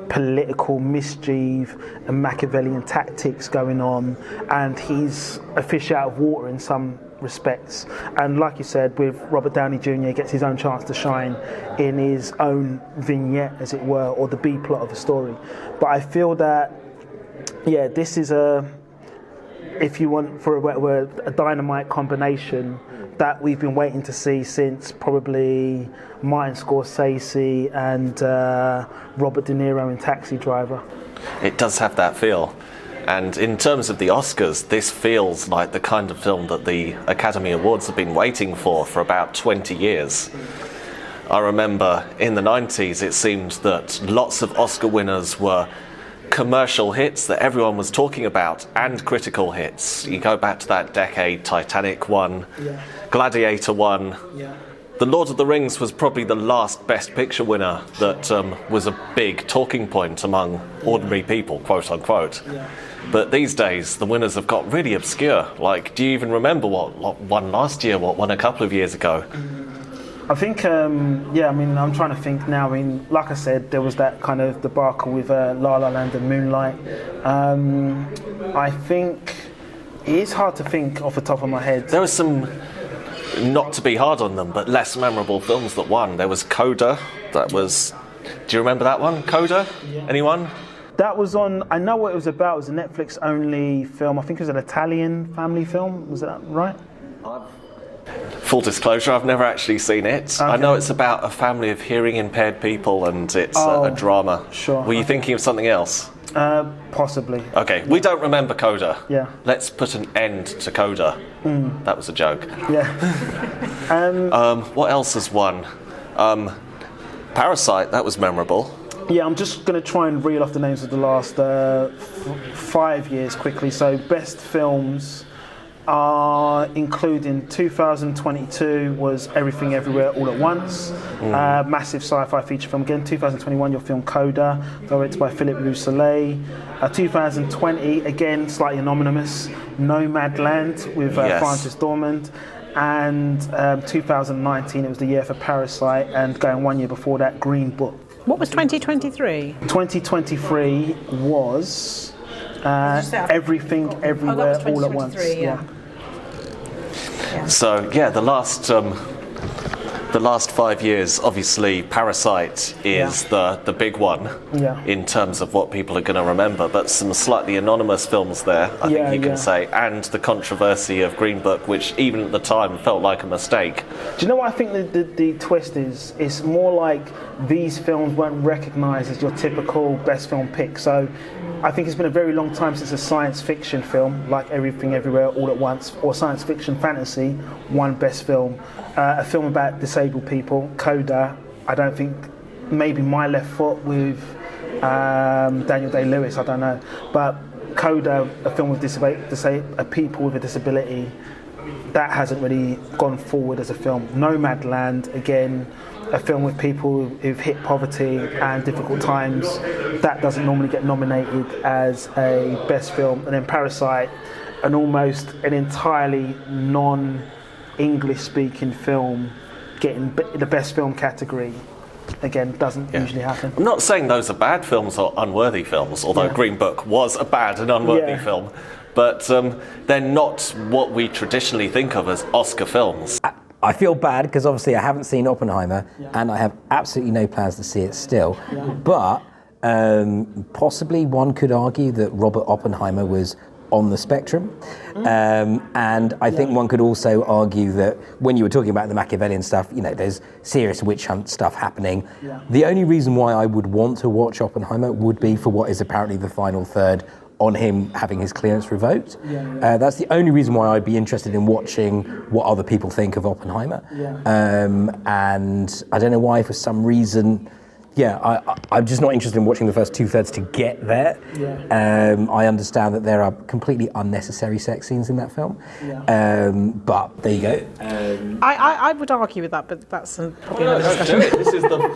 political mischief and Machiavellian tactics going on, and he's a fish out of water in some respects. And like you said, with Robert Downey Jr., he gets his own chance to shine in his own vignette, as it were, or the B plot of a story. But I feel that, this is if you want, for a dynamite combination that we've been waiting to see since probably Martin Scorsese and Robert De Niro in Taxi Driver. It does have that feel. And in terms of the Oscars, this feels like the kind of film that the Academy Awards have been waiting for about 20 years. I remember in the 90s, it seemed that lots of Oscar winners were commercial hits that everyone was talking about and critical hits. You go back to that decade, Titanic won, Gladiator won. The Lord of the Rings was probably the last Best Picture winner that was a big talking point among ordinary people, quote unquote. But these days, the winners have got really obscure. Like, do you even remember what won last year, what won a couple of years ago? I think, I'm trying to think now. Like I said, there was that kind of debacle with La La Land and Moonlight. I think it is hard to think off the top of my head. There was some, not to be hard on them, but less memorable films that won. There was Coda. Do you remember that one, Coda? Anyone? That was on, I know what it was about. It was a Netflix-only film. I think it was an Italian family film. Was that right? Full disclosure, I've never actually seen it. Okay. I know it's about a family of hearing-impaired people, and it's a drama. Sure. Were you thinking of something else? Possibly. Okay, we don't remember Coda. Yeah. Let's put an end to Coda. That was a joke. Yeah. What else has won? Parasite, that was memorable. Yeah, I'm just going to try and reel off the names of the last 5 years quickly. So, best films are including 2022 was Everything Everywhere All at Once, massive sci-fi feature film again. 2021, your film Coda, directed by Philippe Rousselet. 2020, again slightly anonymous, Nomadland with Frances Dormand. And 2019, it was the year for Parasite, and going 1 year before that, Green Book. What was 2023? 2023 was Everything Everywhere All at Once. Yeah. So the last 5 years, obviously Parasite is the big one in terms of what people are going to remember, but some slightly anonymous films there, I think you can say, and the controversy of Green Book, which even at the time felt like a mistake. Do you know what I think the twist is? It's more like these films weren't recognised as your typical best film pick. So I think it's been a very long time since a science fiction film like Everything Everywhere All at Once, or science fiction fantasy, won best film. A film about disabled people, Coda, I don't think, maybe My Left Foot with Daniel Day-Lewis, I don't know. But Coda, a film with people with a disability, that hasn't really gone forward as a film. Nomadland, again, a film with people who've hit poverty and difficult times, that doesn't normally get nominated as a best film. And then Parasite, an entirely non-English speaking film getting the best film category, again, doesn't usually happen. I'm not saying those are bad films or unworthy films, although Green Book was a bad and unworthy film, but they're not what we traditionally think of as Oscar films. I feel bad because obviously I haven't seen Oppenheimer and I have absolutely no plans to see it still, but possibly one could argue that Robert Oppenheimer was on the spectrum, and I think one could also argue that when you were talking about the Machiavellian stuff, there's serious witch hunt stuff happening. The only reason why I would want to watch Oppenheimer would be for what is apparently the final third on him having his clearance revoked. That's the only reason why I'd be interested in watching what other people think of Oppenheimer. And I don't know why, for some reason, I'm just not interested in watching the first 2/3 to get there. I understand that there are completely unnecessary sex scenes in that film, but there you go. I would argue with that, but that's probably another discussion.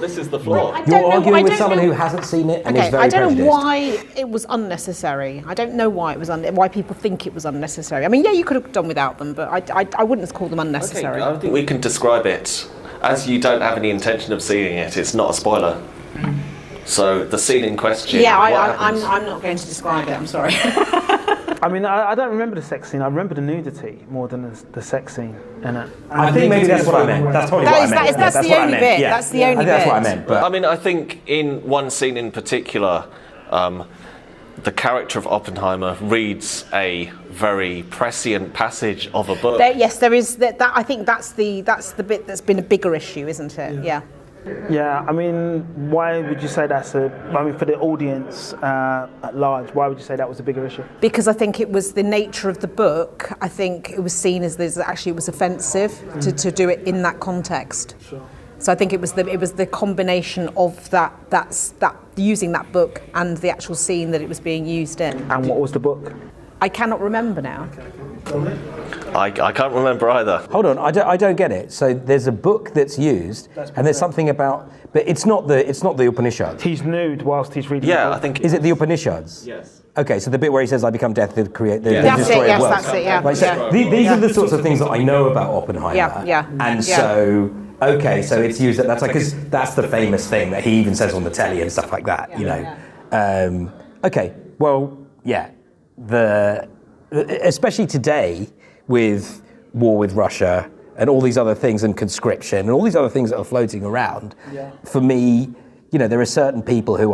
This is the floor. You're arguing with someone who hasn't seen it and is very prejudiced. I don't know why it was unnecessary. I don't know why it was why people think it was unnecessary. I mean, you could have done without them, but I wouldn't call them unnecessary. Okay, I think we can describe it. As you don't have any intention of seeing it, it's not a spoiler. So the scene in question. Yeah, I'm not going to describe it. I'm sorry. I mean, I don't remember the sex scene. I remember the nudity more than the sex scene in it. I think maybe that's what I meant. That's probably what I meant. That's the only bit. That's the only bit. That's what I meant. But I mean, I think in one scene in particular, the character of Oppenheimer reads a very prescient passage of a book. There is that. I think that's the bit that's been a bigger issue, isn't it? Yeah, I mean, why would you say for the audience at large, why would you say that was a bigger issue? Because I think it was the nature of the book. I think it was seen as it was offensive to do it in that context. Sure. So I think it was the combination of that using that book and the actual scene that it was being used in. And what was the book? I cannot remember now. I can't remember either. Hold on, I don't get it. So there's a book that's used, and there's something about, but it's not the Upanishads. He's nude whilst he's reading. Yeah, the book. I think. Is it the Upanishads? Yes. Okay, so the bit where he says, "I become death, the create, the That's destroyer it, yes, of worlds." that's it, yeah. Right, so Yeah. these are the sorts of things that I know about Oppenheimer. Yeah. And Yeah. so, okay, so it's used. That's like, because that's the famous thing that he even says on the telly and stuff like that. You know. Okay. Well, yeah. Especially today with war with Russia and all these other things and conscription and all these other things that are floating around. For me, you know, there are certain people who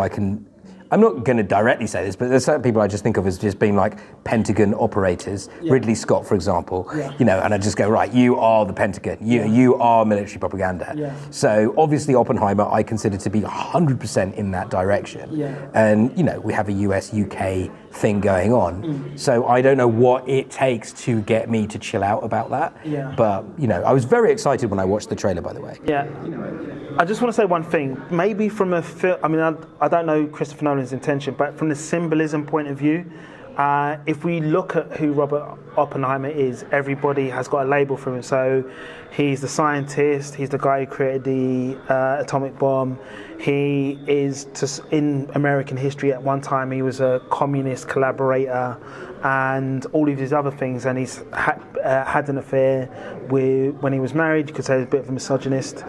I'm not going to directly say this, but there's certain people I just think of as just being like Pentagon operators. Ridley Scott, for example, you know, and I just go, right, you are the Pentagon. You are military propaganda. So obviously Oppenheimer I consider to be 100% in that direction. And, you know, we have a US-UK thing going on. So I don't know what it takes to get me to chill out about that. But, you know, I was very excited when I watched the trailer, by the way. I just want to say one thing. Maybe from a film, I mean, I don't know Christopher Nolan's intention, but from the symbolism point of view, if we look at who Robert Oppenheimer is, everybody has got a label for him. So he's the scientist, he's the guy who created the atomic bomb. He is, in American history at one time, he was a communist collaborator and all of these other things. And he's had an affair when he was married. You could say he's a bit of a misogynist.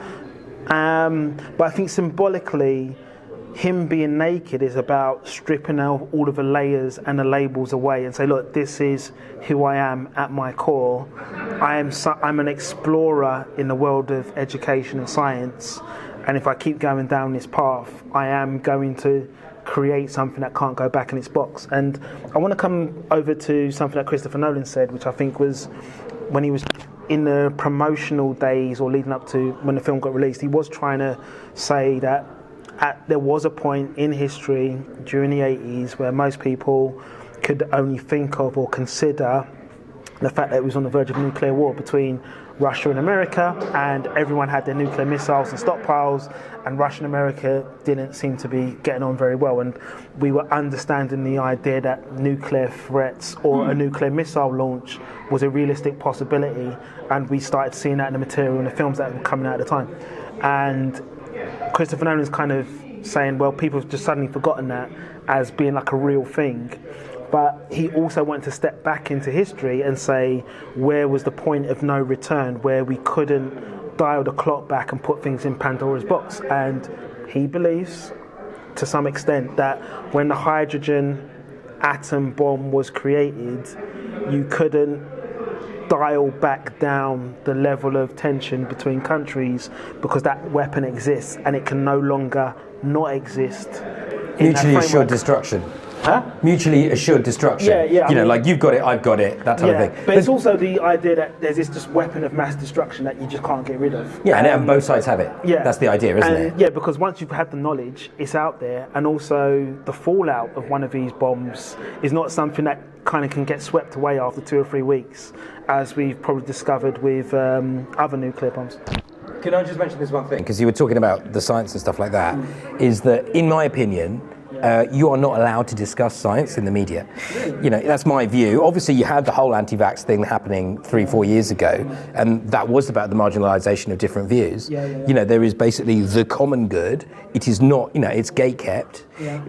But I think symbolically, him being naked is about stripping out all of the layers and the labels away and say, look, this is who I am at my core. I'm an explorer in the world of education and science, and if I keep going down this path, I am going to create something that can't go back in its box. And I want to come over to something that Christopher Nolan said, which I think was when he was in the promotional days or leading up to when the film got released, he was trying to say that there was a point in history during the 80s where most people could only think of or consider the fact that it was on the verge of a nuclear war between Russia and America, and everyone had their nuclear missiles and stockpiles, and Russia and America didn't seem to be getting on very well, and we were understanding the idea that nuclear threats or a nuclear missile launch was a realistic possibility, and we started seeing that in the material and the films that were coming out at the time. And Christopher Nolan's kind of saying, well, people have just suddenly forgotten that as being like a real thing. But he also wanted to step back into history and say, where was the point of no return, where we couldn't dial the clock back and put things in Pandora's box. And he believes, to some extent, that when the hydrogen atom bomb was created, you couldn't dial back down the level of tension between countries because that weapon exists and it can no longer not exist. Mutually assured destruction. Huh? Mutually assured destruction. Yeah. You know, like you've got it, I've got it, that type of thing. But it's also the idea that there's this just weapon of mass destruction that you just can't get rid of. Yeah, and both sides have it. Yeah. That's the idea, isn't it? Yeah, because once you've had the knowledge, it's out there, and also the fallout of one of these bombs is not something that kind of can get swept away after 2 or 3 weeks, as we've probably discovered with other nuclear bombs. Can I just mention this one thing? Because you were talking about the science and stuff like that, is that, in my opinion, you are not allowed to discuss science in the media. You know, that's my view. Obviously, you had the whole anti-vax thing happening 3-4 years ago, and that was about the marginalisation of different views. You know, there is basically the common good. It is not, you know, it's gate-kept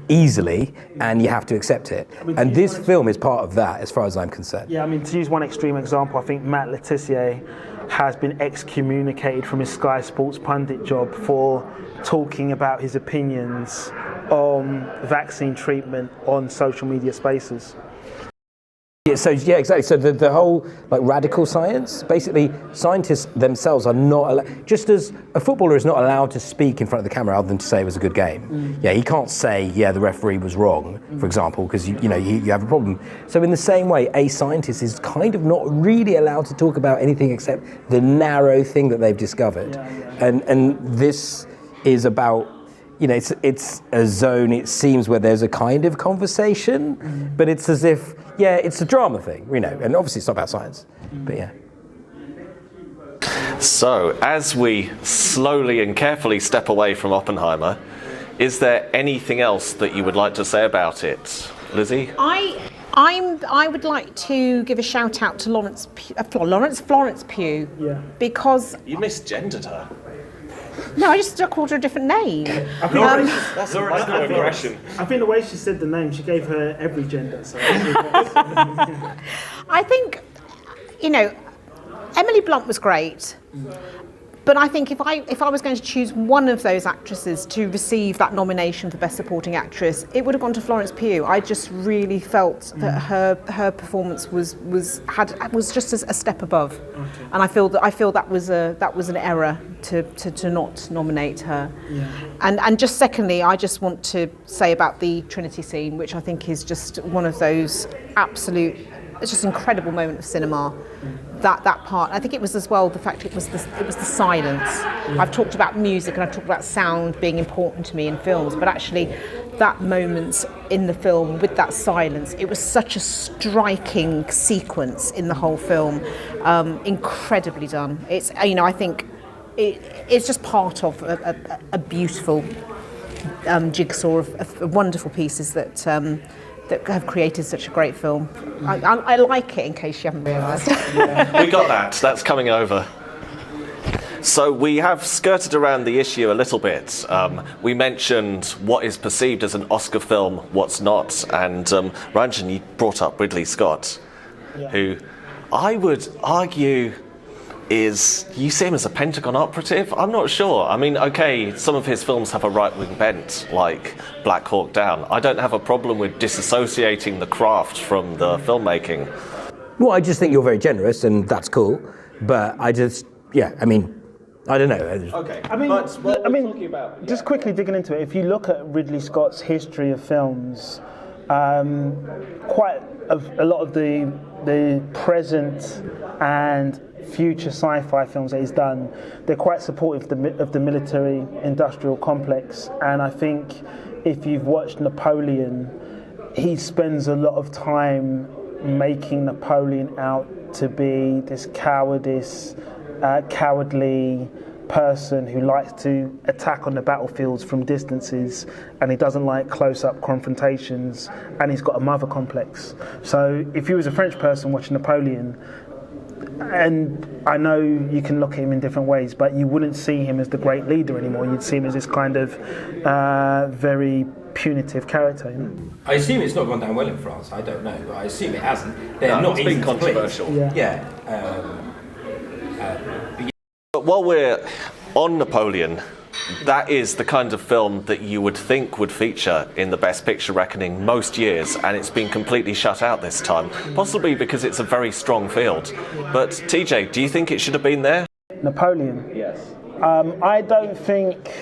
easily, and you have to accept it. And this film is part of that, as far as I'm concerned. Yeah, I mean, to use one extreme example, I think Matt Letizia has been excommunicated from his Sky Sports pundit job for talking about his opinions on vaccine treatment on social media spaces. Yeah, exactly. So the whole like radical science, basically scientists themselves are not just as a footballer is not allowed to speak in front of the camera other than to say it was a good game. Yeah, he can't say, the referee was wrong, for example, because you have a problem. So in the same way, a scientist is kind of not really allowed to talk about anything except the narrow thing that they've discovered. And this is about, it's a zone, it seems, where there's a kind of conversation, but it's as if, it's a drama thing, and obviously it's not about science, but yeah. So, as we slowly and carefully step away from Oppenheimer, is there anything else that you would like to say about it, Lizzie? I would like to give a shout out to Florence Pugh. Yeah. Because You misgendered her. no, I just called her a different name. That's a microaggression. I think the way she said the name, she gave her every gender. So I think, Emily Blunt was great. But I think if I was going to choose one of those actresses to receive that nomination for Best Supporting Actress, it would have gone to Florence Pugh. I just really felt that her performance was just a step above, and I feel that was an error to not nominate her. Yeah. And just secondly, I just want to say about the Trinity scene, which I think is just one of those it's just an incredible moment of cinema. That part, I think it was as well the fact it was the silence. I've talked about music and I've talked about sound being important to me in films, but actually that moment in the film with that silence, it was such a striking sequence in the whole film. Incredibly done. It's I think it's just part of a beautiful jigsaw of wonderful pieces that have created such a great film. I like it, in case you haven't realised. We got that. That's coming over. So we have skirted around the issue a little bit. We mentioned what is perceived as an Oscar film, what's not, and Ranjan, you brought up Ridley Scott, who I would argue you see him as a Pentagon operative? I'm not sure. I mean, okay, some of his films have a right-wing bent, like Black Hawk Down. I don't have a problem with disassociating the craft from the filmmaking. Well, I just think you're very generous, and that's cool. But I don't know. Okay. Just quickly digging into it, if you look at Ridley Scott's history of films, quite a lot of the present and future sci-fi films that he's done, they're quite supportive of the military-industrial complex. And I think if you've watched Napoleon, he spends a lot of time making Napoleon out to be this cowardly person who likes to attack on the battlefields from distances, and he doesn't like close-up confrontations, and he's got a mother complex. So if you was a French person watching Napoleon, and I know you can look at him in different ways, but you wouldn't see him as the great leader anymore. You'd see him as this kind of very punitive character. I assume it's not gone down well in France. I don't know, but I assume it hasn't. It's been controversial. But while we're on Napoleon, that is the kind of film that you would think would feature in the Best Picture reckoning most years, and it's been completely shut out this time, possibly because it's a very strong field. But TJ, do you think it should have been there? Napoleon? Yes. I don't think...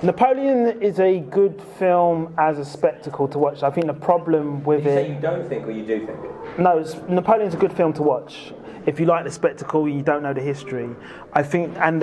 Napoleon is a good film as a spectacle to watch. I think the problem with it... You say you don't think, or you do think? No, Napoleon's a good film to watch. If you like the spectacle, you don't know the history. I think, and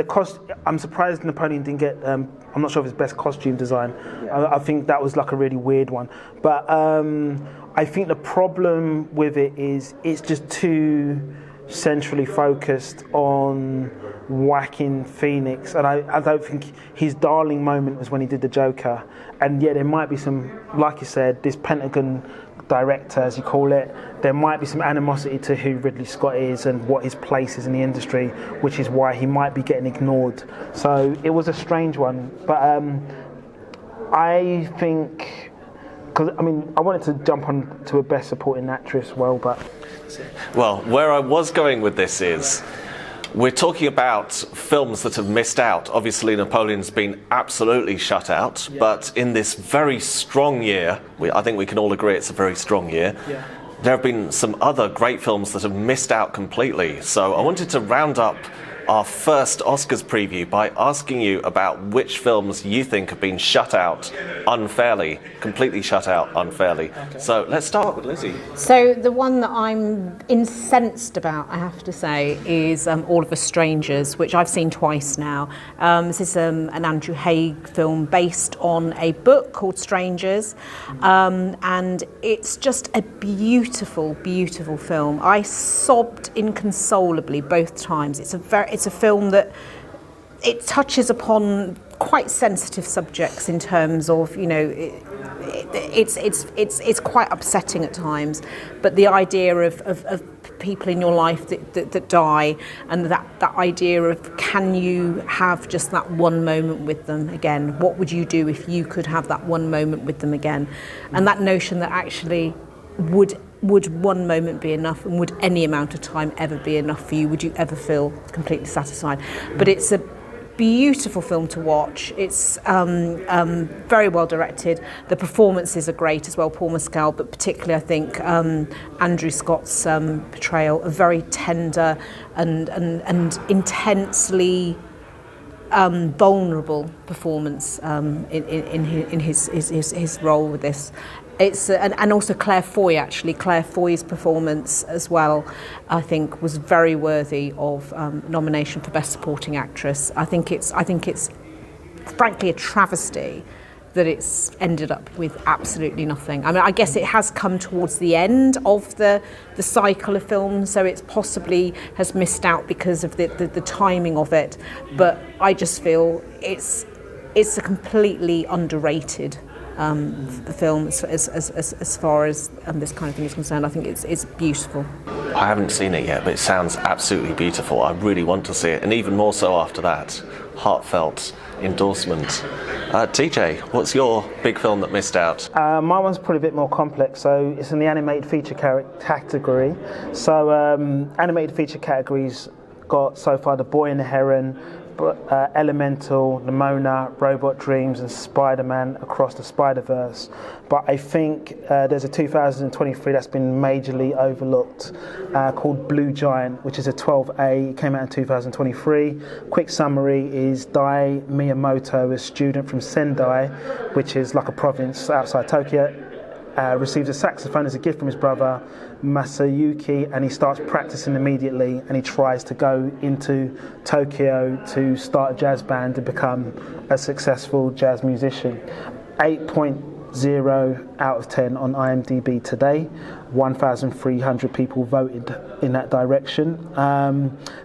I'm surprised Napoleon didn't get, I'm not sure if it's best costume design. Yeah. I think that was like a really weird one. But I think the problem with it is it's just too centrally focused on whacking Phoenix. And I don't think his darling moment was when he did the Joker. And yeah, there might be some, like you said, this Pentagon director, as you call it, there might be some animosity to who Ridley Scott is and what his place is in the industry, which is why he might be getting ignored. So it was a strange one. But I think, because I wanted to jump on to a Best Supporting Actress Well, where I was going with this is, we're talking about films that have missed out. Obviously, Napoleon's been absolutely shut out, but in this very strong year, I think we can all agree it's a very strong year, there have been some other great films that have missed out completely. So I wanted to round up our first Oscars preview by asking you about which films you think have been shut out unfairly, completely shut out unfairly. Okay. So let's start with Lizzie. So the one that I'm incensed about, I have to say, is All of Us Strangers, which I've seen twice now. This is an Andrew Haigh film based on a book called Strangers, and it's just a beautiful, beautiful film. I sobbed inconsolably both times. it's a film that it touches upon quite sensitive subjects in terms of, you know, it's quite upsetting at times, but the idea of people in your life that die, and that idea of, can you have just that one moment with them again? What would you do if you could have that one moment with them again? And that notion that actually would one moment be enough, and would any amount of time ever be enough for you? Would you ever feel completely satisfied? But it's a beautiful film to watch. It's very well directed. The performances are great as well, Paul Mescal, but particularly I think Andrew Scott's portrayal, a very tender and intensely vulnerable performance in his role with this. It's and also Claire Foy, actually. Claire Foy's performance as well, I think, was very worthy of nomination for Best Supporting Actress. I think it's frankly a travesty that it's ended up with absolutely nothing. I mean, I guess it has come towards the end of the cycle of films, so it's possibly has missed out because of the timing of it. But I just feel it's a completely underrated film as far as this kind of thing is concerned. I think it's beautiful. I haven't seen it yet, but it sounds absolutely beautiful. I really want to see it, and even more so after that heartfelt endorsement. TJ, what's your big film that missed out? My one's probably a bit more complex, so it's in the animated feature category. So animated feature categories got so far The Boy and the Heron, Elemental, Nimona, Robot Dreams, and Spider-Man Across the Spider-Verse. But I think there's a 2023 that's been majorly overlooked called Blue Giant, which is a 12A. It came out in 2023. Quick summary is Dai Miyamoto, a student from Sendai, which is like a province outside Tokyo, receives a saxophone as a gift from his brother Masayuki, and he starts practicing immediately, and he tries to go into Tokyo to start a jazz band and become a successful jazz musician. 8.0 out of 10 on IMDb today. 1,300 people voted in that direction.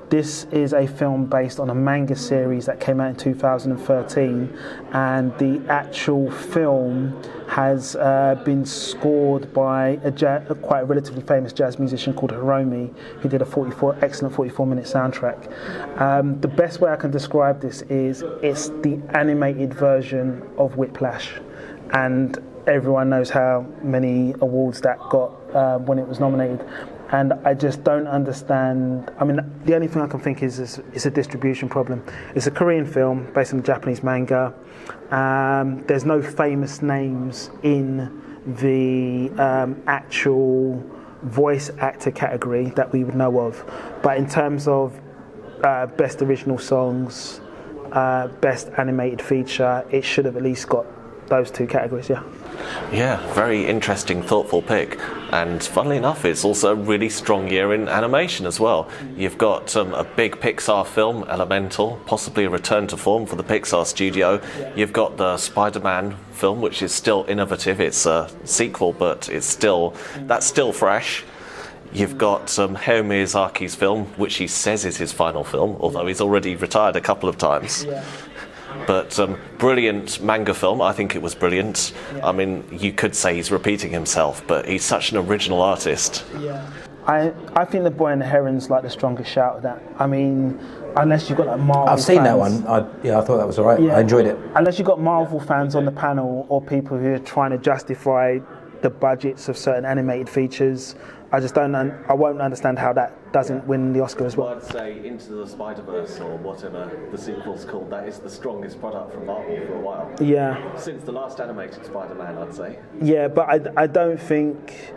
This is a film based on a manga series that came out in 2013, and the actual film has been scored by a quite relatively famous jazz musician called Hiromi, who did a excellent 44-minute soundtrack. The best way I can describe this is it's the animated version of Whiplash, and everyone knows how many awards that got when it was nominated. And I just don't understand. I mean, the only thing I can think is it's a distribution problem. It's a Korean film based on Japanese manga. There's no famous names in the actual voice actor category that we would know of. But in terms of best original songs, best animated feature, it should have at least got those two categories, yeah. Yeah, very interesting, thoughtful pick. And funnily enough, it's also a really strong year in animation as well. You've got a big Pixar film, Elemental, possibly a return to form for the Pixar studio. You've got the Spider-Man film, which is still innovative. It's a sequel, but that's still fresh. You've got Hayao Miyazaki's film, which he says is his final film, although he's already retired a couple of times. Yeah. But brilliant manga film. I think it was brilliant. Yeah. I mean, you could say he's repeating himself, but he's such an original artist. Yeah. I think The Boy and the Heron's like the strongest shout of that. I mean, unless you've got like Marvel I've seen fans, that one. I thought that was all right. Yeah. I enjoyed it. Unless you've got Marvel fans on the panel, or people who are trying to justify the budgets of certain animated features, I won't understand how that doesn't win the Oscar as well. I'd say Into the Spider-Verse, or whatever the sequel's called, that is the strongest product from Marvel for a while. Yeah. Since the last animated Spider-Man, I'd say. Yeah, but I don't think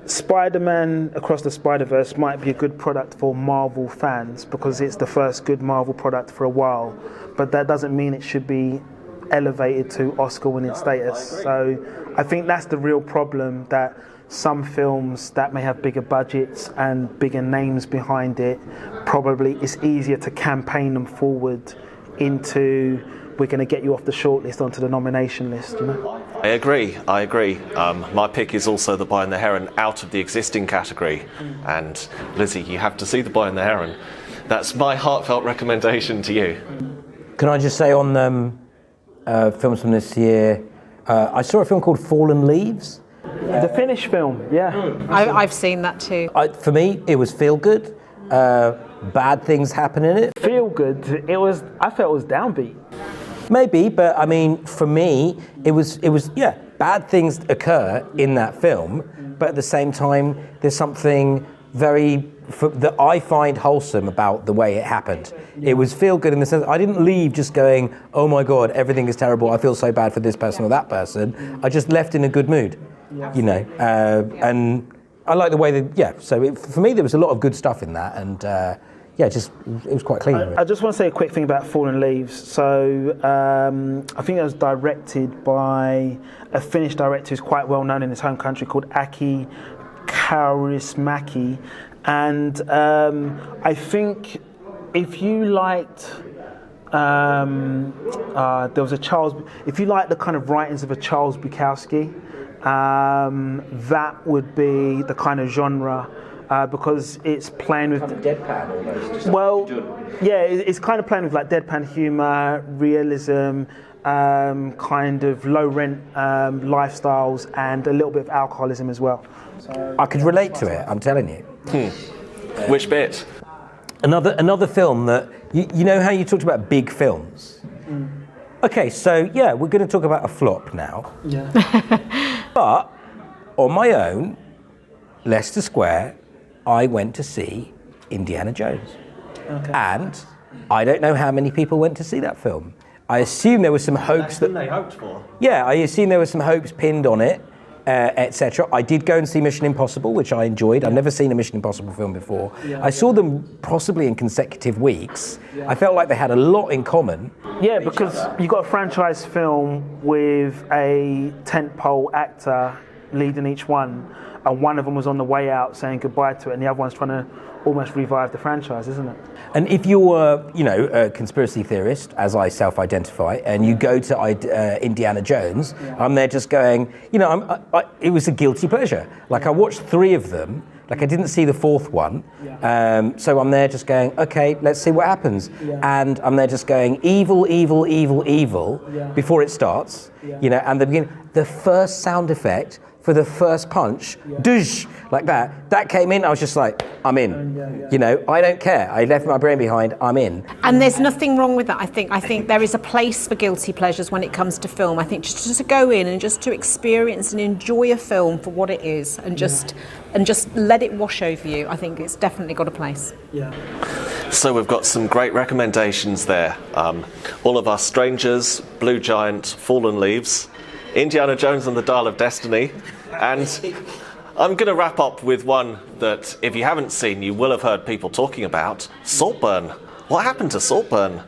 Spider-Man Across the Spider-Verse might be a good product for Marvel fans because it's the first good Marvel product for a while, but that doesn't mean it should be elevated to Oscar-winning status. So I think that's the real problem, that some films that may have bigger budgets and bigger names behind it, probably it's easier to campaign them forward into, we're going to get you off the shortlist onto the nomination list, you know? I agree. My pick is also The Boy and the Heron out of the existing category. And Lizzie, you have to see The Boy and the Heron. That's my heartfelt recommendation to you. Can I just say on films from this year, I saw a film called Fallen Leaves. The Finnish film, yeah. I've seen that too. For me, it was feel good. Bad things happen in it. Feel good. I felt it was downbeat. Maybe, but I mean, for me, it was bad things occur in that film, but at the same time, there's something that I find wholesome about the way it happened. It was feel good in the sense I didn't leave just going, oh my God, everything is terrible, I feel so bad for this person or that person. I just left in a good mood, and I like the way that, so for me there was a lot of good stuff in that, and it was quite clean. I just want to say a quick thing about Fallen Leaves. So I think it was directed by a Finnish director who's quite well known in his home country called Aki Kaurismäki. And I think if you liked, if you like the kind of writings of a Charles Bukowski, that would be the kind of genre, because it's playing with... Kind of deadpan almost. Well, yeah, it's kind of playing with like deadpan humour, realism, kind of low-rent lifestyles, and a little bit of alcoholism as well. So, I could relate to it, I'm telling you. Which bit? Another film that, you know how you talked about big films? Okay, so we're going to talk about a flop now. Yeah. But on my own, Leicester Square, I went to see Indiana Jones. Okay. And I don't know how many people went to see that film. I assume there were some hopes that they hoped for. Yeah, I assume there were some hopes pinned on it, etc. I did go and see Mission Impossible, which I enjoyed. I've never seen a Mission Impossible film before. I saw them possibly in consecutive weeks. I felt like they had a lot in common. Yeah, because you got a franchise film with a tentpole actor leading each one, and one of them was on the way out saying goodbye to it, and the other one's trying to almost revive the franchise, isn't it? And if you're, a conspiracy theorist, as I self-identify, and you go to Indiana Jones, I'm there just going, it was a guilty pleasure. Like, I watched 3 of them. Like, I didn't see the 4th one. So I'm there just going, okay, let's see what happens. And I'm there just going, evil, evil, evil, evil, before it starts. And the first sound effect for the first punch, doosh, like that came in, I was just like, I'm in. I don't care. I left my brain behind, I'm in. And there's nothing wrong with that. I think there is a place for guilty pleasures when it comes to film. I think just to go in and just to experience and enjoy a film for what it is, and just let it wash over you. I think it's definitely got a place. Yeah. So we've got some great recommendations there. All of Us Strangers, Blue Giant, Fallen Leaves, Indiana Jones and the Dial of Destiny, and I'm going to wrap up with one that, if you haven't seen, you will have heard people talking about, Saltburn. What happened to Saltburn?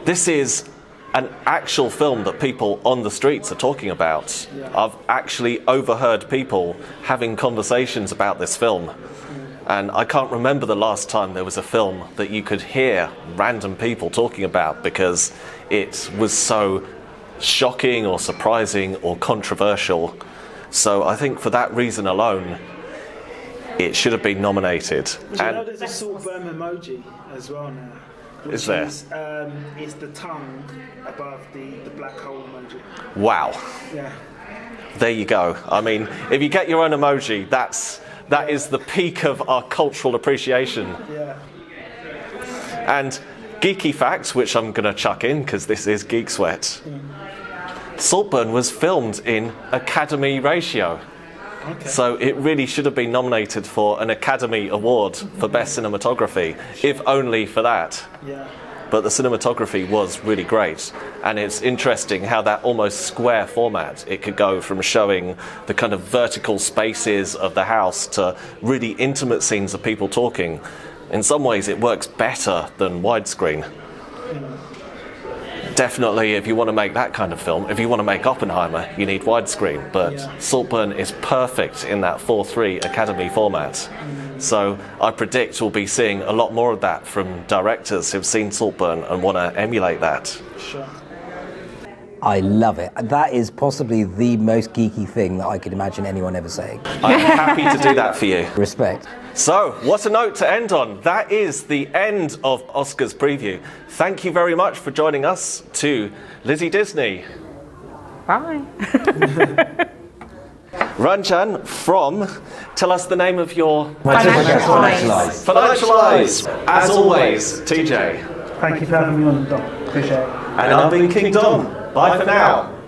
This is an actual film that people on the streets are talking about. I've actually overheard people having conversations about this film, and I can't remember the last time there was a film that you could hear random people talking about because it was so shocking or surprising or controversial. So I think for that reason alone, it should have been nominated. And there's a Saltburn emoji as well now. Is there? It's the tongue above the black hole emoji. Wow. Yeah. There you go. I mean, if you get your own emoji, that is the peak of our cultural appreciation. Yeah. And geeky facts, which I'm going to chuck in because this is Geek Sweat. Saltburn was filmed in Academy ratio. Okay. So it really should have been nominated for an Academy Award for Best Cinematography, if only for that. Yeah. But the cinematography was really great, and it's interesting how that almost square format, it could go from showing the kind of vertical spaces of the house to really intimate scenes of people talking. In some ways it works better than widescreen. Definitely, if you want to make that kind of film, if you want to make Oppenheimer, you need widescreen, but Saltburn is perfect in that 4:3 Academy format. So I predict we'll be seeing a lot more of that from directors who've seen Saltburn and want to emulate that. Sure. I love it. That is possibly the most geeky thing that I could imagine anyone ever saying. I'm happy to do that for you. Respect. So, what a note to end on. That is the end of Oscars preview. Thank you very much for joining us, to Lizzie Disney. Bye. Ranjan from, tell us the name of your... FinancialEyes. FinancialEyes. As always, TJ. Thank you for having me on, Dom. Appreciate it. And I've been King Dom. Bye for now.